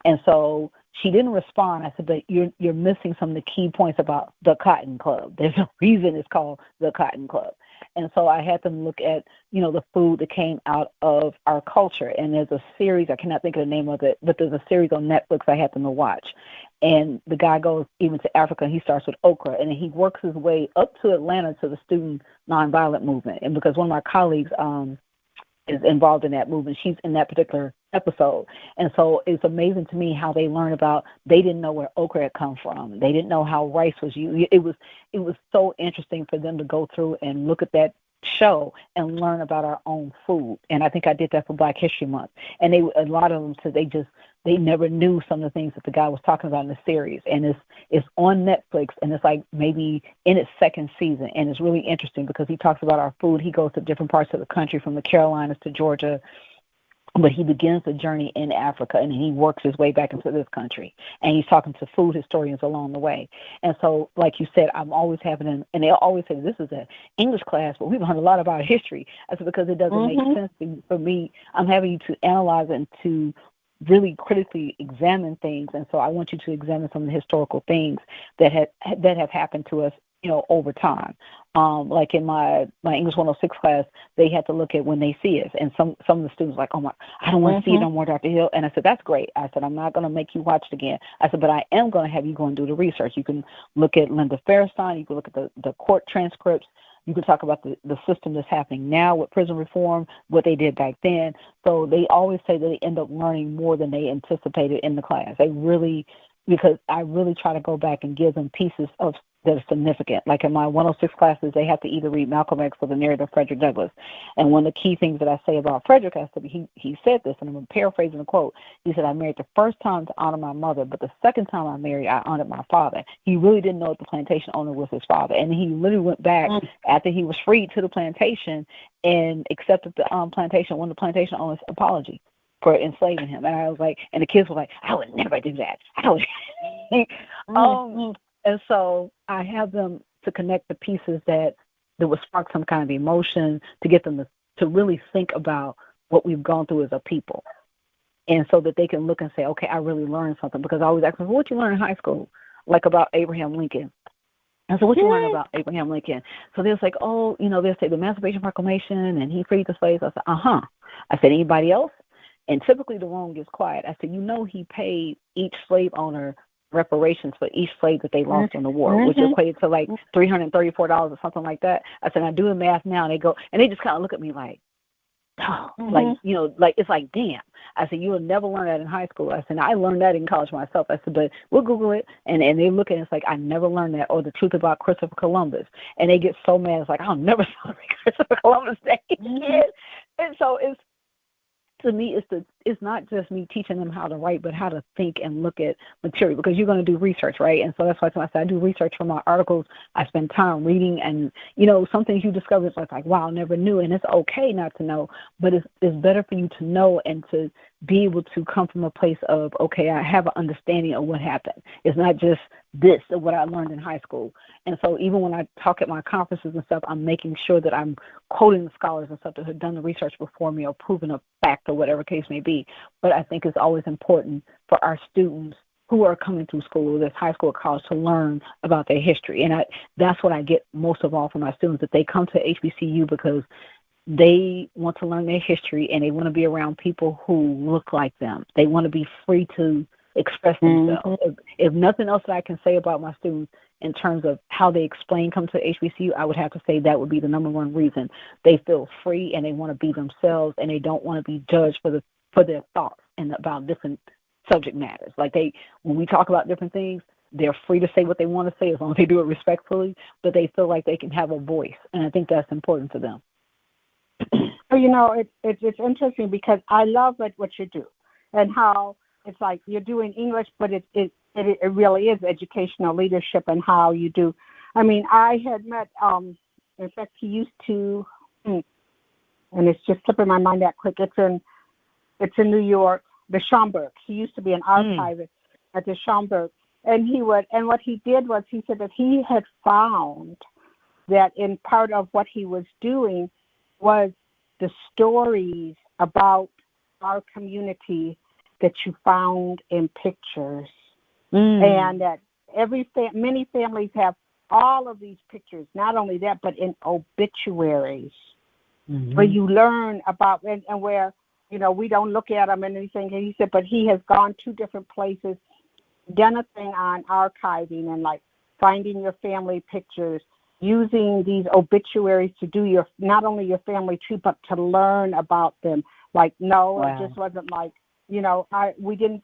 And so she didn't respond. I said, but you're missing some of the key points about the Cotton Club. There's a reason it's called the Cotton Club. And so I had them look at, the food that came out of our culture. And there's a series, I cannot think of the name of it, but there's a series on Netflix I had them to watch. And the guy goes even to Africa, and he starts with okra, and then he works his way up to Atlanta to the student nonviolent movement. And because one of my colleagues is involved in that movement, she's in that particular episode. And so it's amazing to me how they learn about, they didn't know where okra had come from. They didn't know how rice was used. It was so interesting for them to go through and look at that show and learn about our own food. And I think I did that for Black History Month. And a lot of them said they never knew some of the things that the guy was talking about in the series. And it's on Netflix, and it's like maybe in its second season. And it's really interesting because he talks about our food. He goes to different parts of the country, from the Carolinas to Georgia, but he begins the journey in Africa, and he works his way back into this country. And he's talking to food historians along the way. And so, like you said, I'm always having them, and they always say, this is an English class, but we've learned a lot about history. I said, because it doesn't make sense for me. I'm having you to analyze and to really critically examine things. And so I want you to examine some of the historical things that have happened to us, over time. Like in my English 106 class, they had to look at when they see us. And some of the students were like, oh my, I don't want to see it no more, Dr. Hill. And I said, that's great. I said, I'm not going to make you watch it again. I said, but I am going to have you go and do the research. You can look at Linda Fairstein. You can look at the court transcripts. You can talk about the system that's happening now with prison reform, what they did back then. So they always say that they end up learning more than they anticipated in the class. Because I really try to go back and give them pieces of that are significant. Like in my 106 classes, they have to either read Malcolm X or the narrative of Frederick Douglass. And one of the key things that I say about Frederick, he said this, and I'm paraphrasing the quote. He said, I married the first time to honor my mother, but the second time I married, I honored my father. He really didn't know that the plantation owner was his father. And he literally went back after he was freed to the plantation and accepted the plantation, one of the plantation owner's apology for enslaving him. And I was like, and the kids were like, I would never do that. And so I have them to connect the pieces that would spark some kind of emotion, to get them to really think about what we've gone through as a people. And so that they can look and say, okay, I really learned something. Because I always ask them, what you learn in high school? Like about Abraham Lincoln. And so what you learn about Abraham Lincoln? So they're like, they'll say the Emancipation Proclamation and he freed the slaves. I said, I said, anybody else? And typically the room gets quiet. I said, he paid each slave owner reparations for each slave that they lost in the war, which equated to like $334 or something like that. I said, I do the math now, and they just kind of look at me like, like it's like, damn. I said, you will never learn that in high school. I said, I learned that in college myself. I said, but we'll Google it, and they look at it, it's like, I never learned that, or the truth about Christopher Columbus, and they get so mad. It's like, I'll never celebrate Christopher Columbus Day. And so to me, it's not just me teaching them how to write, but how to think and look at material, because you're going to do research, right? And so that's why I said I do research for my articles. I spend time reading, and some things you discover, it's like, wow, I never knew. And it's okay not to know, but it's better for you to know and to be able to come from a place of, okay, I have an understanding of what happened. It's not just this of what I learned in high school. And so even when I talk at my conferences and stuff, I'm making sure that I'm quoting the scholars and stuff that have done the research before me or proven a fact or whatever case may be. But I think it's always important for our students who are coming through school, whether it's high school or college, to learn about their history. And that's what I get most of all from my students, that they come to HBCU because they want to learn their history and they want to be around people who look like them. They want to be free to express themselves. If nothing else that I can say about my students in terms of how they come to HBCU, I would have to say that would be the number one reason. They feel free and they want to be themselves, and they don't want to be judged for their thoughts and about different subject matters. Like when we talk about different things, they're free to say what they want to say as long as they do it respectfully, but they feel like they can have a voice, and I think that's important to them. It's interesting because I love what you do and how it's like you're doing English, but it really is educational leadership and how you do. I mean, I had met, in fact, he used to, and it's just slipping my mind that quick. It's in New York, the Schomburg. He used to be an archivist at the Schomburg, and what he did was he said that he had found that in part of what he was doing was the stories about our community that you found in pictures, and that many families have all of these pictures. Not only that, but in obituaries, where you learn about and where we don't look at them and anything. And he said, but he has gone to different places, done a thing on archiving and like finding your family pictures, using these obituaries to do not only your family tree, but to learn about them. Like, no, wow. It just wasn't like, we didn't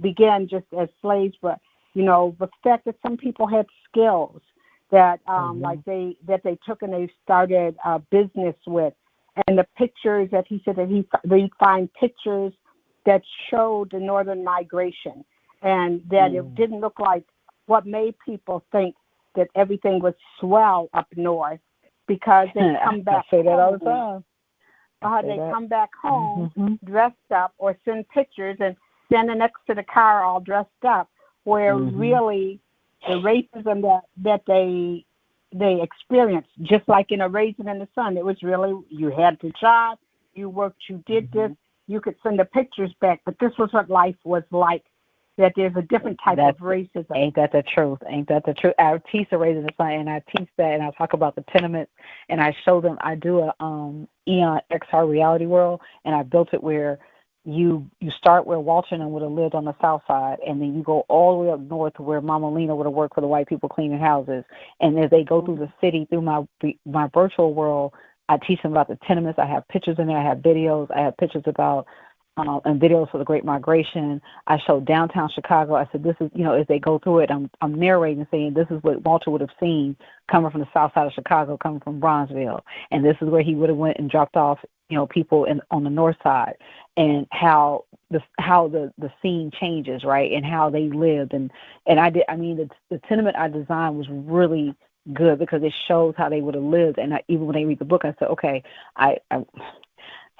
begin just as slaves, but, the fact that some people had skills that, like they took and they started a business with. And the pictures that he said that he'd find pictures that showed the northern migration, and that it didn't look like what made people think that everything was swell up north, because they come back home. I say that all the time. They come back home dressed up, or send pictures and standing next to the car all dressed up, where really the racism that they experienced, just like in A Raisin in the Sun, it was really, you had the job, you worked, you did this, you could send the pictures back, but this was what life was like, that there's a different type of racism. Ain't that the truth? I teach A Raisin in the Sun, and I teach that, and I talk about the tenements, and I show them, I do a Eon XR reality world, and I built it where you start where Walter and would have lived on the south side, and then you go all the way up north to where Mama Lena would have worked for the white people cleaning houses. And as they go through the city, through my virtual world, I teach them about the tenements. I have pictures in there. I have videos. I have pictures about and videos for the Great Migration. I show downtown Chicago. I said, this is, as they go through it, I'm narrating, saying this is what Walter would have seen coming from the south side of Chicago, coming from Bronzeville, and this is where he would have went and dropped off people on the north side, and how the scene changes, right, and how they lived, and the tenement I designed was really good because it shows how they would have lived. And even when they read the book, I said, okay, I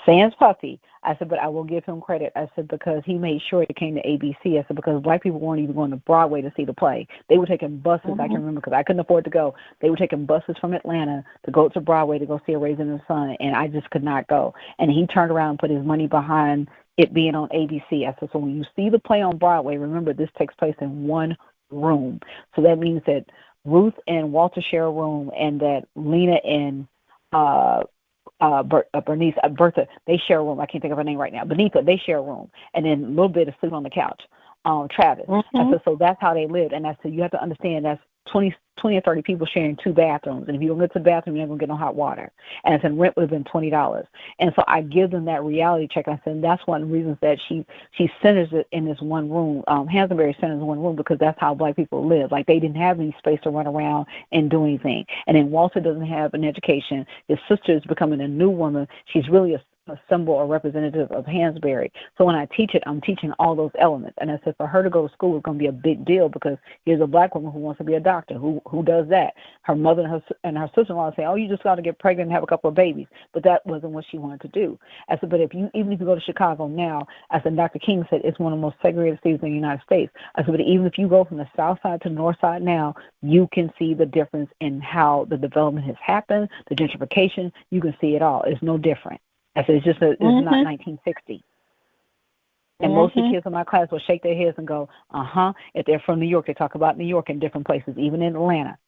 sans puffy, I said, but I will give him credit. I said, because he made sure it came to ABC. I said, because black people weren't even going to Broadway to see the play. They were taking buses. I can remember, because I couldn't afford to go. They were taking buses from Atlanta to go to Broadway to go see A Raisin in the Sun, and I just could not go. And he turned around and put his money behind it being on ABC. I said, so when you see the play on Broadway, remember this takes place in one room. So that means that Ruth and Walter share a room, and that Lena and Bertha, they share a room. I can't think of her name right now. Benita, they share a room. And then a little bit of sleep on the couch. Travis. I said, so that's how they lived. And I said, you have to understand that's 20 or 30 people sharing 2 bathrooms. And if you don't get to the bathroom, you're not going to get no hot water. And I said, rent would have been $20. And so I give them that reality check. I said, that's one of the reasons that she centers it in this one room. Hansonberry centers in one room because that's how black people live. Like, they didn't have any space to run around and do anything. And then Walter doesn't have an education. His sister is becoming a new woman. She's really a symbol or representative of Hansberry. So when I teach it, I'm teaching all those elements. And I said, for her to go to school is going to be a big deal, because here's a black woman who wants to be a doctor. Who does that? Her mother and her sister-in-law say, oh, you just got to get pregnant and have a couple of babies. But that wasn't what she wanted to do. I said, but even if you go to Chicago now, I said, Dr. King said it's one of the most segregated cities in the United States. I said, but even if you go from the south side to the north side now, you can see the difference in how the development has happened, the gentrification. You can see it all. It's no different. I said, it's not 1960. And most of the kids in my class will shake their heads and go, If they're from New York, they talk about New York in different places, even in Atlanta.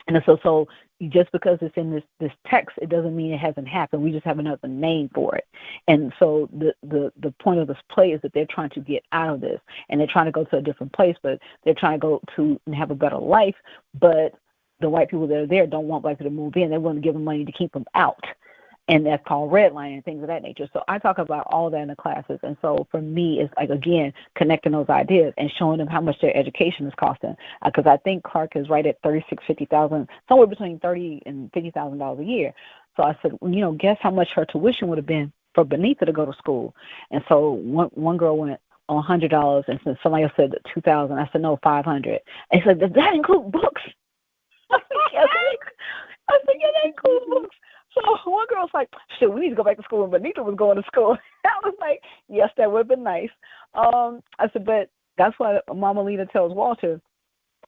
And so just because it's in this text, it doesn't mean it hasn't happened. We just have another name for it. And so the point of this play is that they're trying to get out of this, and they're trying to go to a different place, but they're trying to go to and have a better life. But the white people that are there don't want black people to move in. They want to give them money to keep them out. And that's called redlining and things of that nature. So I talk about all that in the classes. And so for me, it's like, again, connecting those ideas and showing them how much their education is costing. Because I think Clark is right at $50,000, somewhere between $30,000 and $50,000 a year. So I said, guess how much her tuition would have been for Benita to go to school. And so one girl went on $100, and somebody else said $2,000. I said, no, $500. And he said, does that include books? I said, yeah, that includes books. So one girl's like, shoot, we need to go back to school. And Benita was going to school. I was like, yes, that would have been nice. I said, but that's why Mama Lena tells Walter,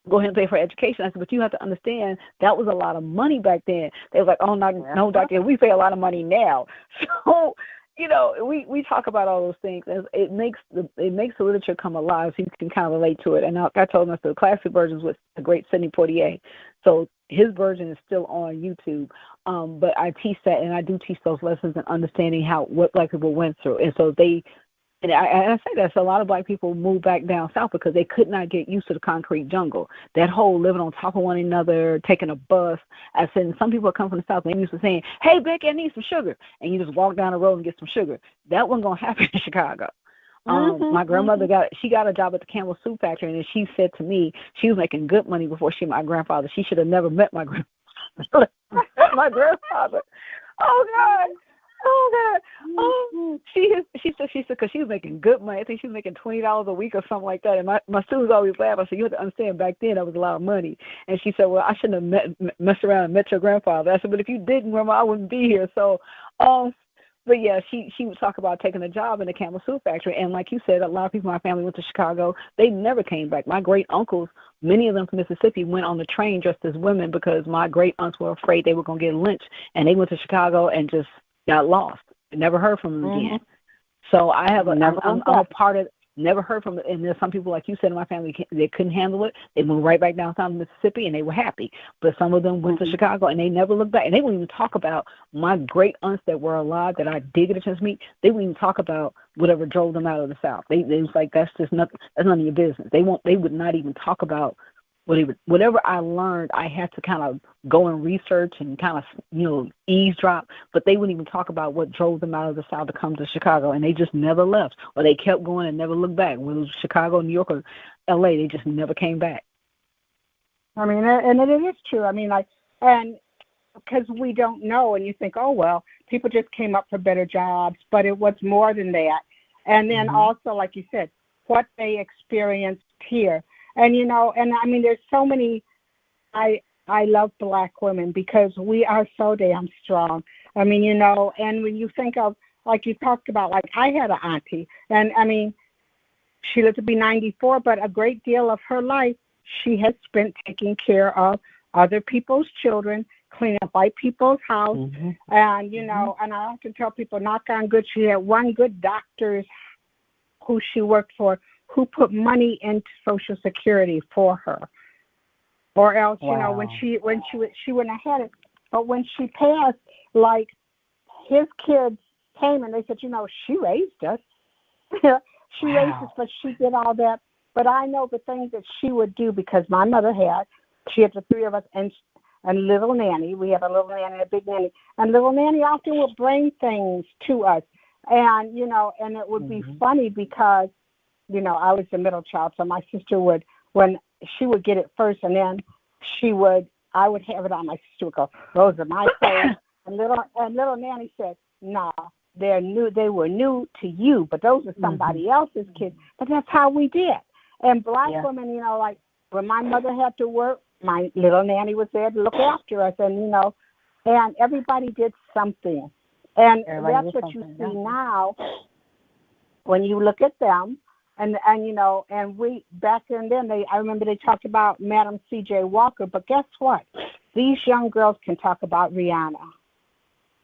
go ahead and pay for education. I said, but you have to understand that was a lot of money back then. They was like, oh, no, doctor, we pay a lot of money now. So, we talk about all those things. And it makes the literature come alive, so you can kind of relate to it. And I told them the classic versions with the great Sidney Poitier. So his version is still on YouTube. But I teach that, and I do teach those lessons and understanding what Black people went through. And so I say that, so a lot of Black people moved back down south because they could not get used to the concrete jungle. That whole living on top of one another, taking a bus. I said, some people come from the south, and they used to saying, hey, Becky, I need some sugar. And you just walk down the road and get some sugar. That wasn't going to happen in Chicago. My grandmother got a job at the Campbell Soup Factory, and she said to me she was making good money before she met my grandfather. She should have never met my grandfather. My grandfather. Oh, God. Oh, she said because she was making good money. I think she was making $20 a week or something like that. And my students always laugh. I said, you have to understand, back then that was a lot of money. And she said, well, I shouldn't have messed around and met your grandfather. I said, but if you didn't, Grandma, I wouldn't be here. So, but yeah, she would talk about taking a job in the Campbell Soup Factory. And like you said, a lot of people in my family went to Chicago. They never came back. My great uncles, many of them from Mississippi, went on the train dressed as women because my great aunts were afraid they were going to get lynched. And they went to Chicago and just got lost. Never heard from them again. So I have I'm a part of. Never heard from it. And there's some people, like you said, in my family, they couldn't handle it. They moved right back downtown to Mississippi, and they were happy. But some of them went to Chicago, and they never looked back. And they wouldn't even talk about my great aunts that were alive that I did get a chance to meet. They wouldn't even talk about whatever drove them out of the South. They was like, that's just nothing. That's none of your business. They would not even talk about whatever I learned. I had to kind of go and research and kind of, eavesdrop, but they wouldn't even talk about what drove them out of the South to come to Chicago, and they just never left, or they kept going and never looked back. Whether it was Chicago, New York, or L.A., they just never came back. I mean, and it is true. I mean, and because we don't know, and you think, oh, well, people just came up for better jobs, but it was more than that. And then also, like you said, what they experienced here. And, and I mean, there's so many, I love Black women because we are so damn strong. I mean, and when you think of, like you talked about, like I had an auntie, and I mean, she lived to be 94, but a great deal of her life she had spent taking care of other people's children, cleaning up white people's house. And, and I often tell people, knock on wood, she had one good doctor who she worked for who put money into Social Security for her, or else, when she wouldn't have had it. But when she passed, like his kids came and they said, she raised us. She raised us, but she did all that. But I know the things that she would do because my mother she had the three of us and little nanny. We have a little nanny and a big nanny, and little nanny often would bring things to us, and and it would be funny because. I was the middle child, so my sister when she would get it first, and then I would have it on. My sister would go, "Those are my clothes," and little nanny said, "Nah, they were new to you, but those are somebody else's kids." But that's how we did. And Black women, like when my mother had to work, my little nanny was there to look after us, and and everybody did something, and that's what you see now when you look at them. And we back then I remember they talked about Madam C.J. Walker, but guess what? These young girls can talk about Rihanna.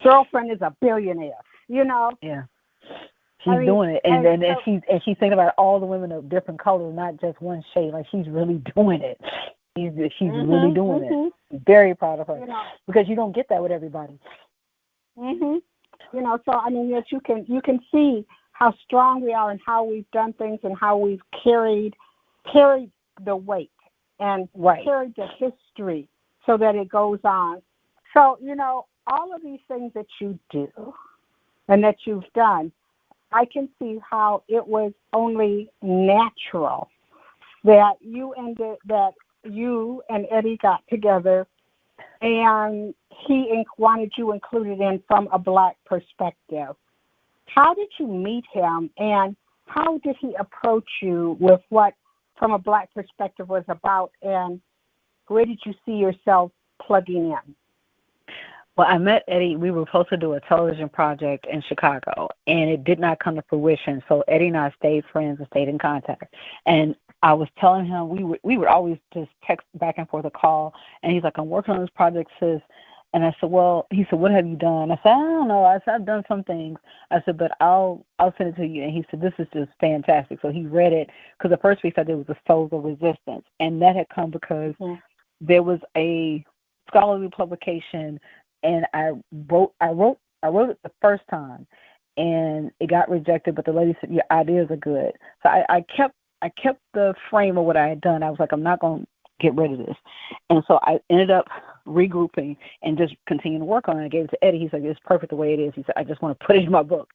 Girlfriend is a billionaire, Yeah. She's doing it, and she's thinking about all the women of different colors, not just one shade. Like she's really doing it. She's really doing it. Very proud of her because you don't get that with everybody. So I mean that you can see how strong we are and how we've done things and how we've carried the weight and carried the history so that it goes on. So, all of these things that you do and that you've done, I can see how it was only natural that you and Eddie got together and he wanted you included in from a Black perspective. How did you meet him, and how did he approach you with what, from a Black perspective, was about, and where did you see yourself plugging in? Well, I met Eddie. We were supposed to do a television project in Chicago, and it did not come to fruition. So Eddie and I stayed friends and stayed in contact. And I was telling him we would always just text back and forth a call, and he's like, I'm working on this project, sis. And I said, well, he said, what have you done? I said, I don't know. I said, I've done some things. I said, but I'll send it to you. And he said, this is just fantastic. So he read it, because the first piece I did was the Souls of Resistance, and that had come because there was a scholarly publication, and I wrote it the first time, and it got rejected. But the lady said, your ideas are good. So I kept the frame of what I had done. I was like, I'm not going to get rid of this. And so I ended up regrouping and just continuing to work on it. I gave it to Eddie. He's like, it's perfect the way it is. He said, I just want to put it in my book.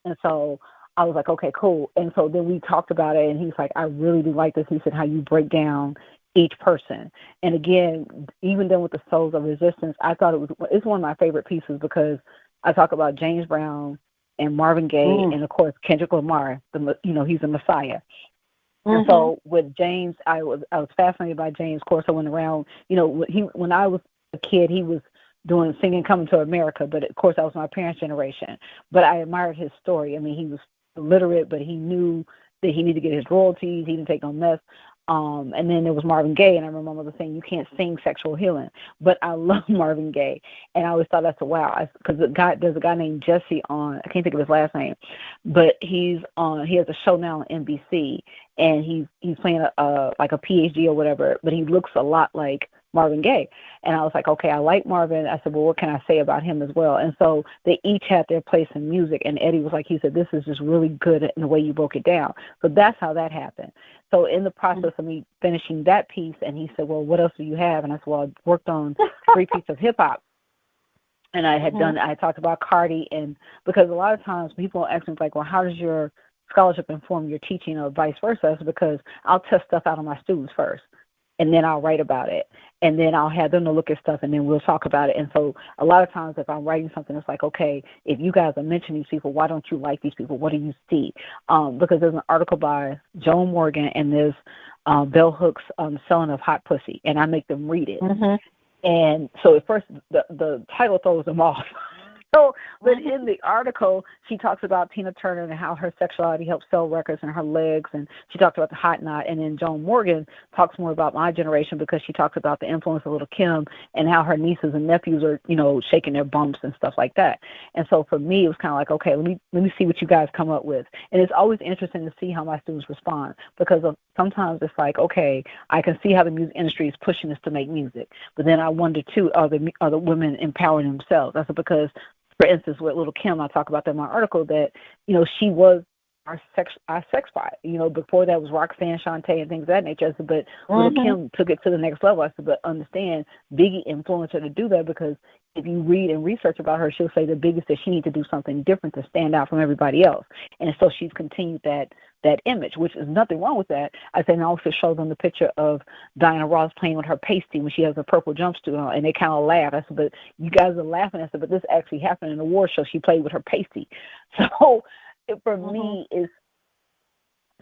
And so I was like, okay, cool. And so then we talked about it, and he's like, I really do like this. He said, how you break down each person. And again, even then with the Souls of Resistance, I thought it's one of my favorite pieces, because I talk about James Brown and Marvin Gaye and, of course, Kendrick Lamar. He's a Messiah. And so with James, I was fascinated by James. Of course, I went around, when I was a kid, he was doing singing Coming to America, but of course that was my parents' generation. But I admired his story. I mean, he was illiterate, but he knew that he needed to get his royalties. He didn't take no mess. And then there was Marvin Gaye, and I remember my mother saying, you can't sing sexual healing. But I love Marvin Gaye, and I always thought that's a wow, because there's a guy named Jesse on, I can't think of his last name, but he has a show now on NBC, and he's playing like a Ph.D. or whatever, but he looks a lot like Marvin Gaye. And I was like, okay, I like Marvin. I said, well, what can I say about him as well? And so they each had their place in music, and Eddie was like, he said, this is just really good in the way you broke it down. So that's how that happened. So in the process of me finishing that piece, and he said, well, what else do you have? And I said, well, I worked on 3 pieces of hip-hop. And I had I talked about Cardi, and because a lot of times people ask me, like, well, how does your scholarship inform your teaching, or vice versa? It's because I'll test stuff out on my students first, and then I'll write about it, and then I'll have them to look at stuff, and then we'll talk about it. And so a lot of times if I'm writing something, it's like, okay, if you guys are mentioning these people, why don't you like these people? What do you see? Because there's an article by Joan Morgan, and there's Bell Hooks' Selling of Hot Pussy, and I make them read it. And so at first the title throws them off. So, but in the article, she talks about Tina Turner and how her sexuality helped sell records, and her legs, and she talked about the hot knot. And then Joan Morgan talks more about my generation, because she talks about the influence of Little Kim and how her nieces and nephews are, shaking their bumps and stuff like that. And so for me, it was kind of like, okay, let me see what you guys come up with. And it's always interesting to see how my students respond, because sometimes it's like, okay, I can see how the music industry is pushing us to make music, but then I wonder too, are the women empowering themselves? That's because, for instance, with Little Kim, I talk about that in my article, that, she was our sex pot. Before that was Roxanne, Shantae, and things of that nature. I said, but Little Kim took it to the next level. I said, but understand, Biggie influenced her to do that, because if you read and research about her, she'll say the biggest that she needs to do something different to stand out from everybody else. And so she's continued that image, which is nothing wrong with that. I said, and I also show them the picture of Diana Ross playing with her pasty when she has a purple jumpsuit on, and they kind of laugh. I said, but you guys are laughing. I said, but this actually happened in a award show. She played with her pasty. So for me, is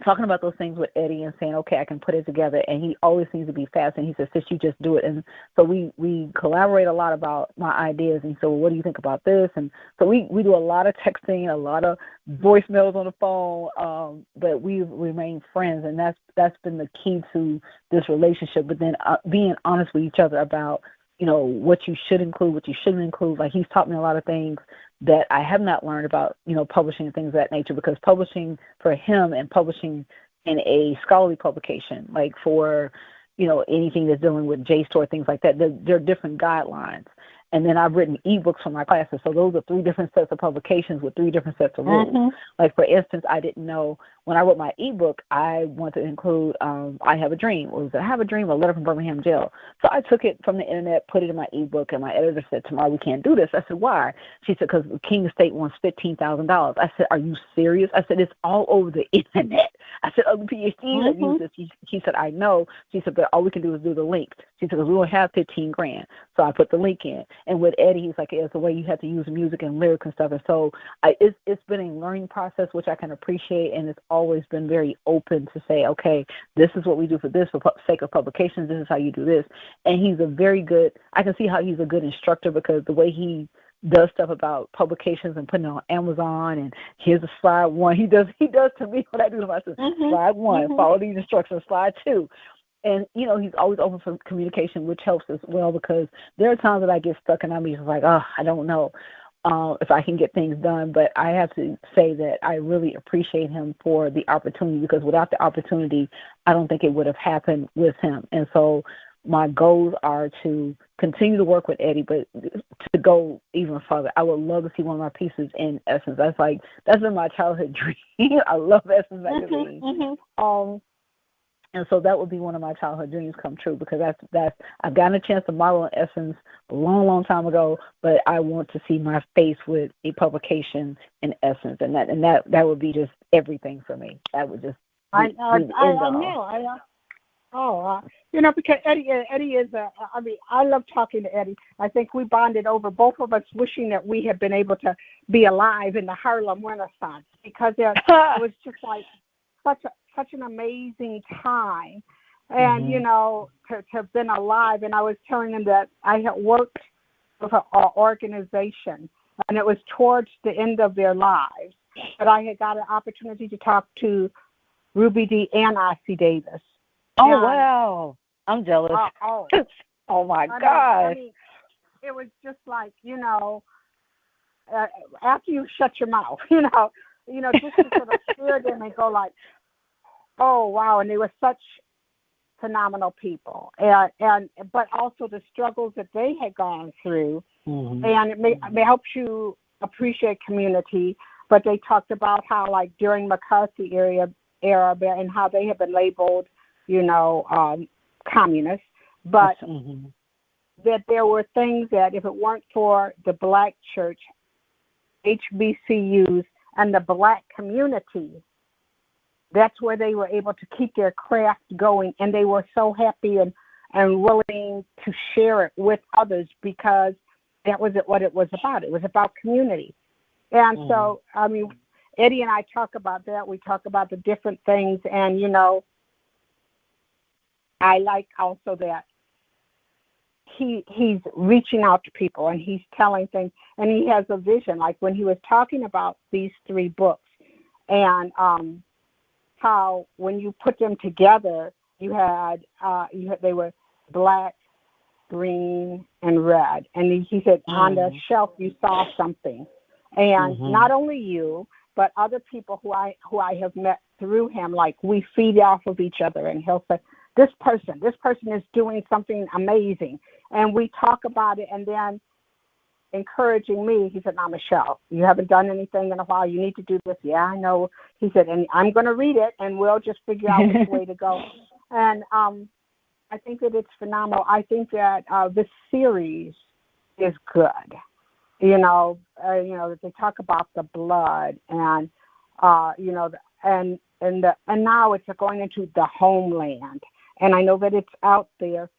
talking about those things with Eddie and saying, okay, I can put it together. And he always seems to be fast. And he says, sis, you just do it. And so we collaborate a lot about my ideas. And so, well, what do you think about this? And so we do a lot of texting, a lot of voicemails on the phone. But we've remained friends. And that's been the key to this relationship. But then being honest with each other about, what you should include, what you shouldn't include. Like, he's taught me a lot of things that I have not learned about, publishing and things of that nature, because publishing for him and publishing in a scholarly publication, like for, anything that's dealing with JSTOR, things like that, there are different guidelines. And then I've written ebooks for my classes. So those are 3 different sets of publications with 3 different sets of rules. Like, for instance, I didn't know when I wrote my ebook, I wanted to include I Have a Dream. Or was it I Have a Dream, or a letter from Birmingham jail? So I took it from the internet, put it in my ebook, and my editor said, Tamara, we can't do this. I said, why? She said, because the King of State wants $15,000. I said, are you serious? I said, it's all over the internet. I said, other PhDs have used this. She said, I know. She said, but all we can do is do the link. She said, because we don't have $15,000. So I put the link in. And with Eddie, he's like, it's the way you have to use music and lyrics and stuff. And so it's been a learning process, which I can appreciate, and it's always been very open to say, okay, this is what we do for this, for sake of publications, this is how you do this. And he's a very good, I can see how he's a good instructor, because the way he does stuff about publications and putting it on Amazon, and here's a slide one. He does to me what I do to myself. Slide one, follow these instructions. Slide two. And, he's always open for communication, which helps as well, because there are times that I get stuck and I'm just like, I don't know if I can get things done. But I have to say that I really appreciate him for the opportunity, because without the opportunity, I don't think it would have happened with him. And so my goals are to continue to work with Eddie, but to go even further. I would love to see one of my pieces in Essence. That's been my childhood dream. I love Essence magazine. And so that would be one of my childhood dreams come true, because that's I've gotten a chance to model in Essence a long, long time ago, but I want to see my face with a publication in Essence, and that would be just everything for me. That would just I know. Because Eddie is I love talking to Eddie. I think we bonded over both of us wishing that we had been able to be alive in the Harlem Renaissance, because it was just like such an amazing time, and to have been alive. And I was telling him that I had worked with an organization, and it was towards the end of their lives, but I had got an opportunity to talk to Ruby Dee and Ossie Davis. Oh, wow. I'm jealous. Oh my God. It was just like, after you shut your mouth, just to sort of hear them and go like, oh, wow. And they were such phenomenal people. But also the struggles that they had gone through. And it helps you appreciate community. But they talked about how, like, during McCarthy era and how they have been labeled, communists, but that there were things that if it weren't for the Black church, HBCUs, and the Black community, that's where they were able to keep their craft going, and they were so happy and willing to share it with others, because that was what it was about. It was about community. And so, Eddie and I talk about that. We talk about the different things, and, I like also that he's reaching out to people, and he's telling things, and he has a vision. Like when he was talking about these 3 books, and how when you put them together, they were black, green, and red. And he said on the shelf you saw something, and not only you, but other people who I have met through him. Like we feed off of each other, and he'll say, this person is doing something amazing. And we talk about it, and then encouraging me, he said, now, Michelle, you haven't done anything in a while. You need to do this. Yeah, I know. He said, and I'm going to read it, and we'll just figure out which way to go. And I think that it's phenomenal. I think that this series is good. That they talk about the blood, and and now it's going into the homeland. And I know that it's out there.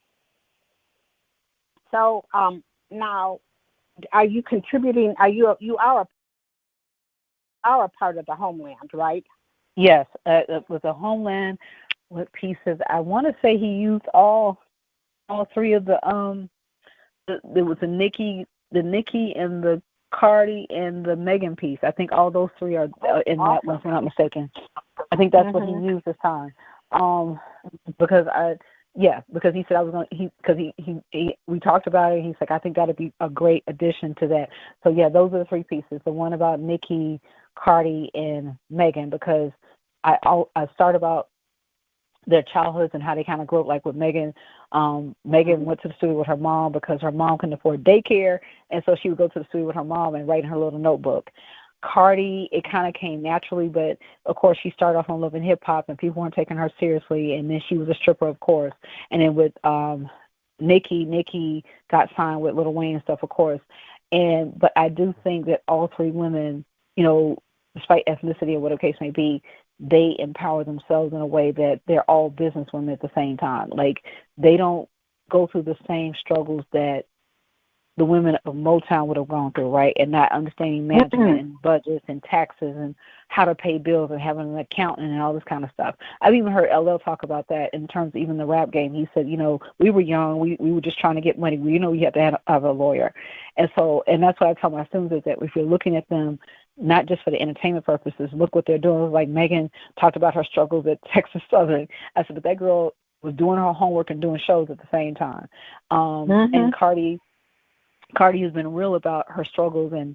So now, are you contributing? You are a part of the homeland, right? Yes, with the homeland, what pieces? I want to say he used all 3 of the there was the Nicki and the Cardi and the Megan piece. I think all those 3 are in that one, if I'm not mistaken. I think that's what he used this time. Because he said I was going. We talked about it. He's like, I think that'd be a great addition to that. So yeah, those are the 3 pieces. The one about Nicki, Cardi, and Megan, because I start about their childhoods and how they kind of grew up. Like with Megan, Megan went to the studio with her mom because her mom couldn't afford daycare, and so she would go to the studio with her mom and write in her little notebook. Cardi, it kind of came naturally, but of course she started off on Love and Hip Hop, and people weren't taking her seriously, and then she was a stripper, of course. And then with Nicki got signed with Lil Wayne and stuff, of course. But I do think that all 3 women, despite ethnicity or whatever case may be, they empower themselves in a way that they're all businesswomen at the same time. Like they don't go through the same struggles that the women of Motown would have gone through, right? And not understanding management and budgets and taxes and how to pay bills and having an accountant and all this kind of stuff. I've even heard LL talk about that in terms of even the rap game. He said, we were young. We were just trying to get money. We had to have a lawyer. And that's what I tell my students is that if you're looking at them, not just for the entertainment purposes, look what they're doing. Like Megan talked about her struggles at Texas Southern. I said, but that girl was doing her homework and doing shows at the same time. And Cardi has been real about her struggles, and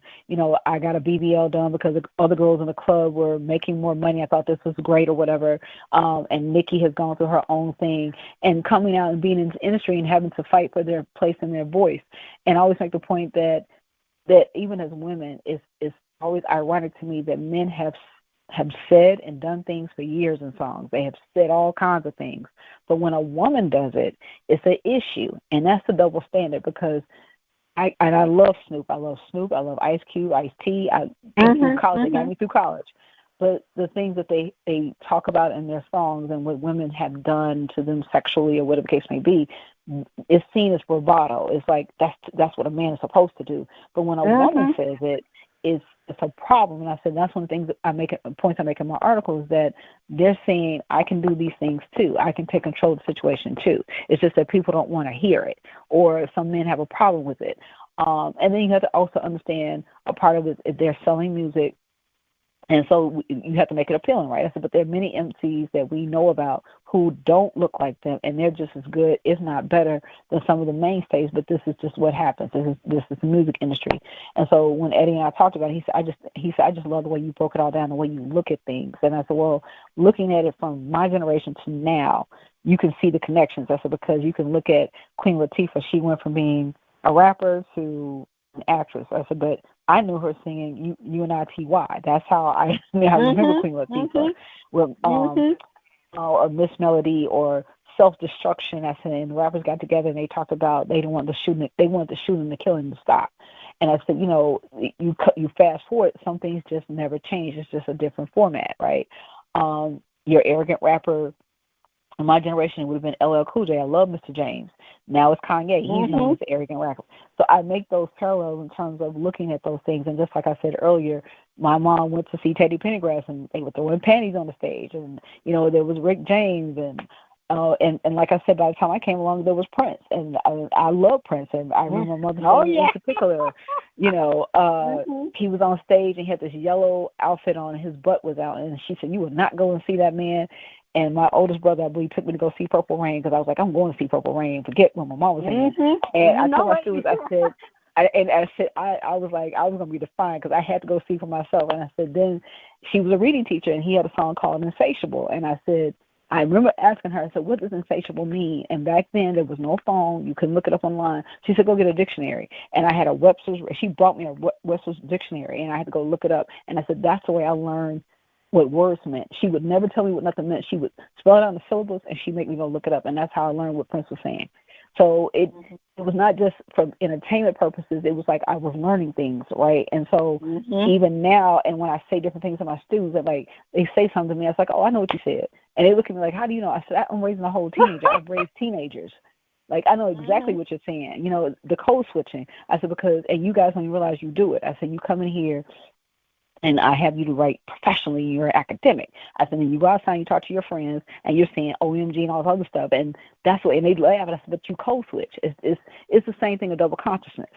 I got a BBL done because the other girls in the club were making more money. I thought this was great or whatever. And Nicki has gone through her own thing and coming out and being in the industry and having to fight for their place and their voice. And I always make the point that even as women, it's always ironic to me that men have said and done things for years in songs. They have said all kinds of things. But when a woman does it, it's an issue. And that's the double standard because I love Snoop. I love Ice Cube, Ice-T. Through college. They got me through college. But the things that they talk about in their songs and what women have done to them sexually or whatever the case may be, is seen as bravado. It's like that's what a man is supposed to do. But when a woman says it, it's a problem. And I said that's one of the things that points I make in my article is that they're saying I can do these things too. I can take control of the situation too. It's just that people don't want to hear it, or some men have a problem with it. And then you have to also understand a part of it is they're selling music. And so you have to make it appealing, right? I said, but there are many MCs that we know about who don't look like them, and they're just as good, if not better, than some of the mainstays. But this is just what happens. This is the music industry. And so when Eddie and I talked about it, he said, I just love the way you broke it all down, the way you look at things. And I said, well, looking at it from my generation to now, you can see the connections. I said, because you can look at Queen Latifah. She went from being a rapper to an actress. I said, but I knew her singing U-N-I-T-Y. That's how I remember Queen Latifah. Or Miss Melody or Self-Destruction. I said, and the rappers got together and they talked about they wanted the shooting and the killing to stop. And I said, you fast forward, some things just never change. It's just a different format, right? Your arrogant rapper in my generation, it would have been LL Cool J. I love Mr. James. Now it's Kanye. He's known as the arrogant rapper. So I make those parallels in terms of looking at those things. And just like I said earlier, my mom went to see Teddy Pendergrass, and they were throwing panties on the stage. And, there was Rick James. And like I said, by the time I came along, there was Prince. And I love Prince. And I remember my mother in particular, he was on stage and he had this yellow outfit on and his butt was out. And she said, you would not go and see that man. And my oldest brother, I believe, took me to go see Purple Rain because I was like, I'm going to see Purple Rain. Forget what my mom was saying. And I told my students, I was like, I was going to be defiant because I had to go see for myself. And I said, then she was a reading teacher, and he had a song called Insatiable. And I said, I remember asking her, I said, what does insatiable mean? And back then, there was no phone. You couldn't look it up online. She said, go get a dictionary. And I had she brought me a Webster's dictionary, and I had to go look it up. And I said, that's the way I learned what words meant. She would never tell me what nothing meant. She would spell it on the syllables, and she'd make me go look it up. And that's how I learned what Prince was saying. So it was not just for entertainment purposes. It was like I was learning things, right? And so even now, and when I say different things to my students, that like they say something to me, I was like, oh, I know what you said. And they look at me like, how do you know? I said, I'm raising a whole teenager. I've raised teenagers. Like, I know exactly what you're saying. The code switching. I said, because, and you guys don't even realize you do it. I said, you come in here, and I have you to write professionally, you're an academic. I said, and you go outside and you talk to your friends, and you're saying OMG and all this other stuff, and that's what, and they laugh, and I said, but you code switch. It's the same thing with double consciousness.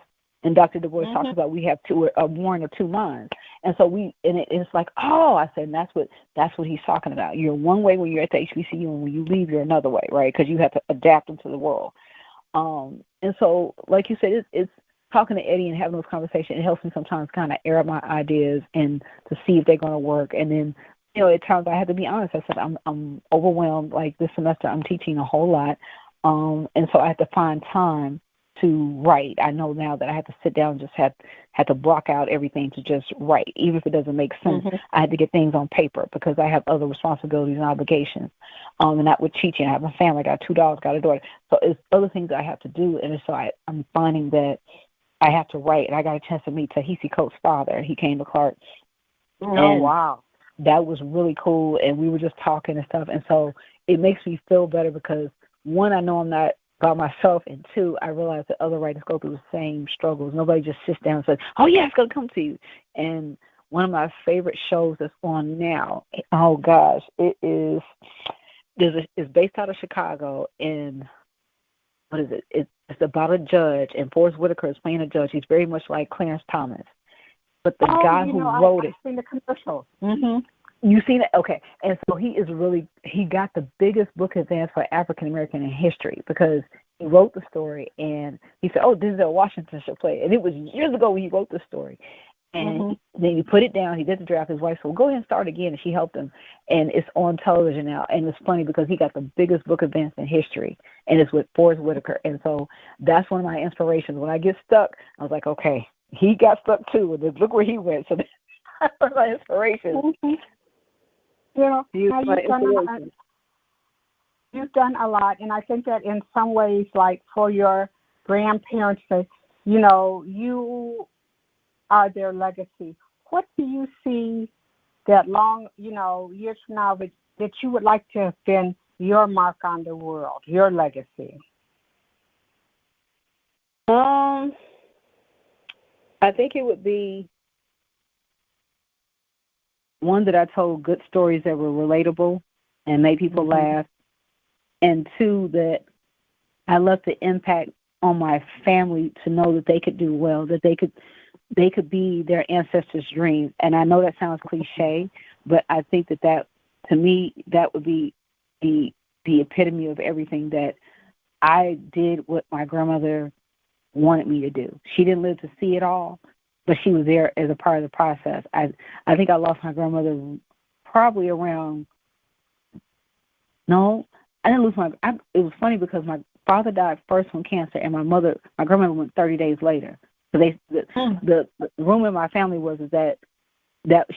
And Dr. Du Bois talks about we have one or two minds. And so it's like, oh, I said, and that's what he's talking about. You're one way when you're at the HBCU, and when you leave, you're another way, right? Because you have to adapt into the world. And so, like you said, it's talking to Eddie and having those conversations, it helps me sometimes kind of air out my ideas and to see if they're going to work. And then, at times I have to be honest. I said, I'm overwhelmed. Like this semester, I'm teaching a whole lot. And so I have to find time to write. I know now that I have to sit down and just have to block out everything to just write. Even if it doesn't make sense, I have to get things on paper because I have other responsibilities and obligations. And not with teaching. I have a family. I got 2 dogs, got a daughter. So it's other things I have to do. And so I'm finding that I have to write, and I got a chance to meet Tahisi Coates' father. He came to Clark. Oh, wow. That was really cool, and we were just talking and stuff. And so it makes me feel better because, one, I know I'm not by myself, and two, I realized that other writers go through the same struggles. Nobody just sits down and says, "Oh yeah, it's gonna come to you." And one of my favorite shows that's on now, oh gosh, it is. It's based out of Chicago, and what is it? It's about a judge, and Forrest Whitaker is playing a judge. He's very much like Clarence Thomas, but the guy who wrote it. I've seen the commercials. You seen it? Okay. And so he got the biggest book advance for African American in history because he wrote the story and he said, "Oh, Denzel Washington should play it." And it was years ago when he wrote the story. And then he put it down. He did the draft. His wife said, "Well, go ahead and start again." And she helped him. And it's on television now. And it's funny because he got the biggest book advance in history. And it's with Forrest Whitaker. And so that's one of my inspirations. When I get stuck, I was like, okay, he got stuck too. And look where he went. So that's one of my inspirations. You've done a lot, and I think that in some ways, like for your grandparents, you are their legacy. What do you see that long, years from now that you would like to have been your mark on the world, your legacy? I think it would be one that I told good stories that were relatable and made people laugh, and two, that I left the impact on my family to know that they could do well, that they could be their ancestors' dreams. And I know that sounds cliche, but I think that to me, that would be the epitome of everything, that I did what my grandmother wanted me to do. She didn't live to see it all, but she was there as a part of the process. I think I lost my grandmother probably around, no, I didn't lose it was funny because my father died first from cancer, and my grandmother went 30 days later. So the rumor in my family was that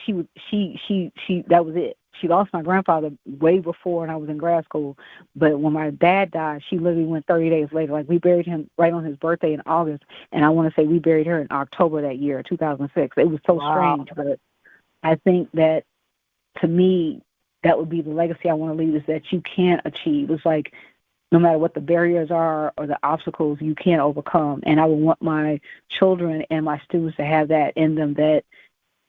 she that was it. She lost my grandfather way before, and I was in grad school. But when my dad died, she literally went 30 days later. Like, we buried him right on his birthday in August, and I want to say we buried her in October that year, 2006. It was so strange, but I think that, to me, that would be the legacy I want to leave, is that you can achieve. It's like, no matter what the barriers are or the obstacles, you can overcome. And I would want my children and my students to have that in them, that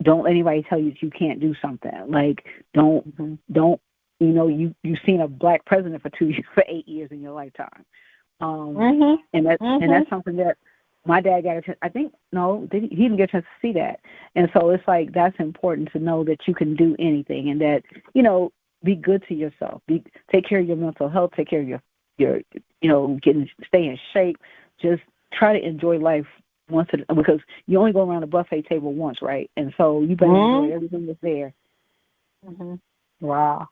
don't let anybody tell you that you can't do something. Like, don't you've seen a black president for 8 years in your lifetime. And that's something that my dad got a chance. I think, no, he didn't get a chance to see that. And so it's like, that's important to know that you can do anything, and that, be good to yourself. Take care of your mental health, take care of your stay in shape. Just try to enjoy life because you only go around a buffet table once, right? And so you better enjoy everything that's there. Wow.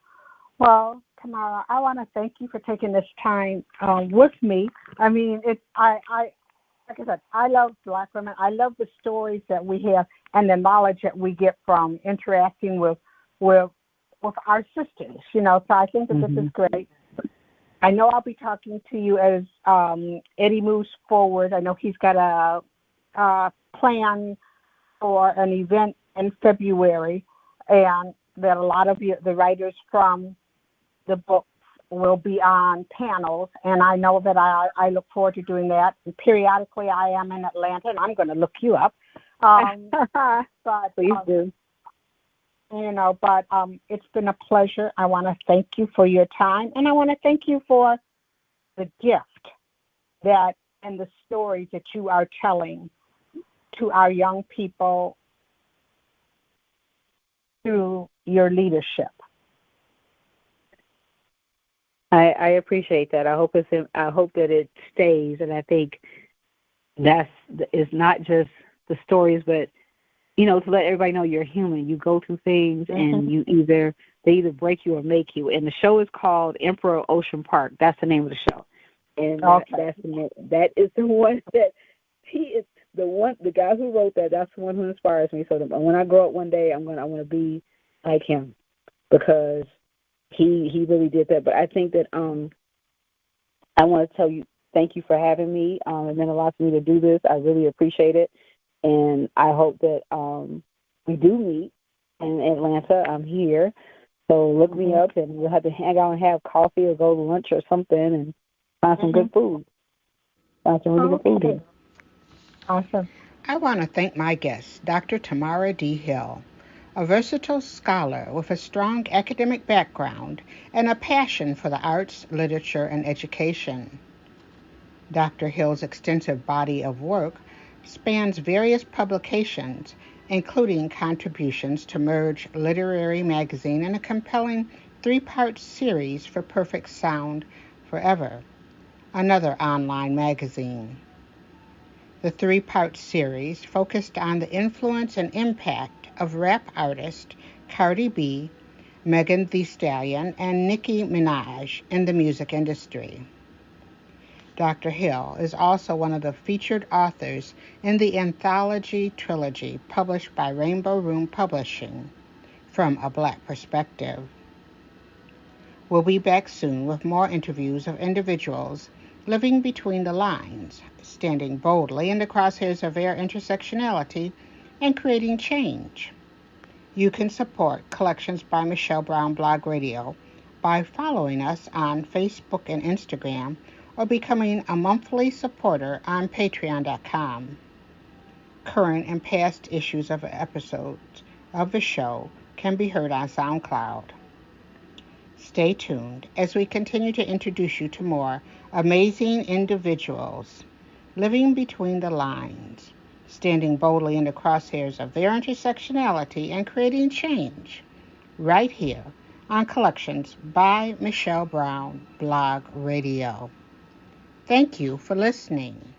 Well, Tamara, I want to thank you for taking this time with me. I mean, like I said, I love Black women. I love the stories that we have and the knowledge that we get from interacting with our sisters. So I think that this is great. I know I'll be talking to you as Eddie moves forward. I know he's got a plan for an event in February, and that a lot of the writers from the books will be on panels, and I know that I look forward to doing that. And periodically, I am in Atlanta, and I'm going to look you up. But please do. But it's been a pleasure. I want to thank you for your time, and I want to thank you for the gift and the stories that you are telling to our young people through your leadership. I appreciate that. I hope that it stays, and I think it's not just the stories, but to let everybody know you're human. You go through things, and they either break you or make you. And the show is called Emperor Ocean Park. That's the name of the show. And that is the one that he is the guy who wrote that. That's the one who inspires me. So when I grow up one day, I want to be like him, because he really did that. But I think that I want to tell you, thank you for having me. It meant a lot to me to do this. I really appreciate it. And I hope that we do meet in Atlanta. I'm here. So look me up, and we'll have to hang out and have coffee or go to lunch or something. Find some good food. Find some really good food. Okay. Awesome. I want to thank my guest, Dr. Tamara D. Hill, a versatile scholar with a strong academic background and a passion for the arts, literature, and education. Dr. Hill's extensive body of work spans various publications, including contributions to Merge Literary Magazine and a compelling three-part series for Perfect Sound Forever, another online magazine. The three-part series focused on the influence and impact of rap artist Cardi B, Thee Stallion, and Nicki Minaj in the music industry. Dr. Hill is also one of the featured authors in the anthology trilogy published by Rainbow Room Publishing, From a Black Perspective. We'll be back soon with more interviews of individuals living between the lines, standing boldly in the crosshairs of their intersectionality, and creating change. You can support Collections by Michelle Brown Blog Radio by following us on Facebook and Instagram, or becoming a monthly supporter on patreon.com. Current and past issues of episodes of the show can be heard on SoundCloud. Stay tuned as we continue to introduce you to more amazing individuals living between the lines, standing boldly in the crosshairs of their intersectionality and creating change, right here on Collections by Michelle Brown Blog Radio. Thank you for listening.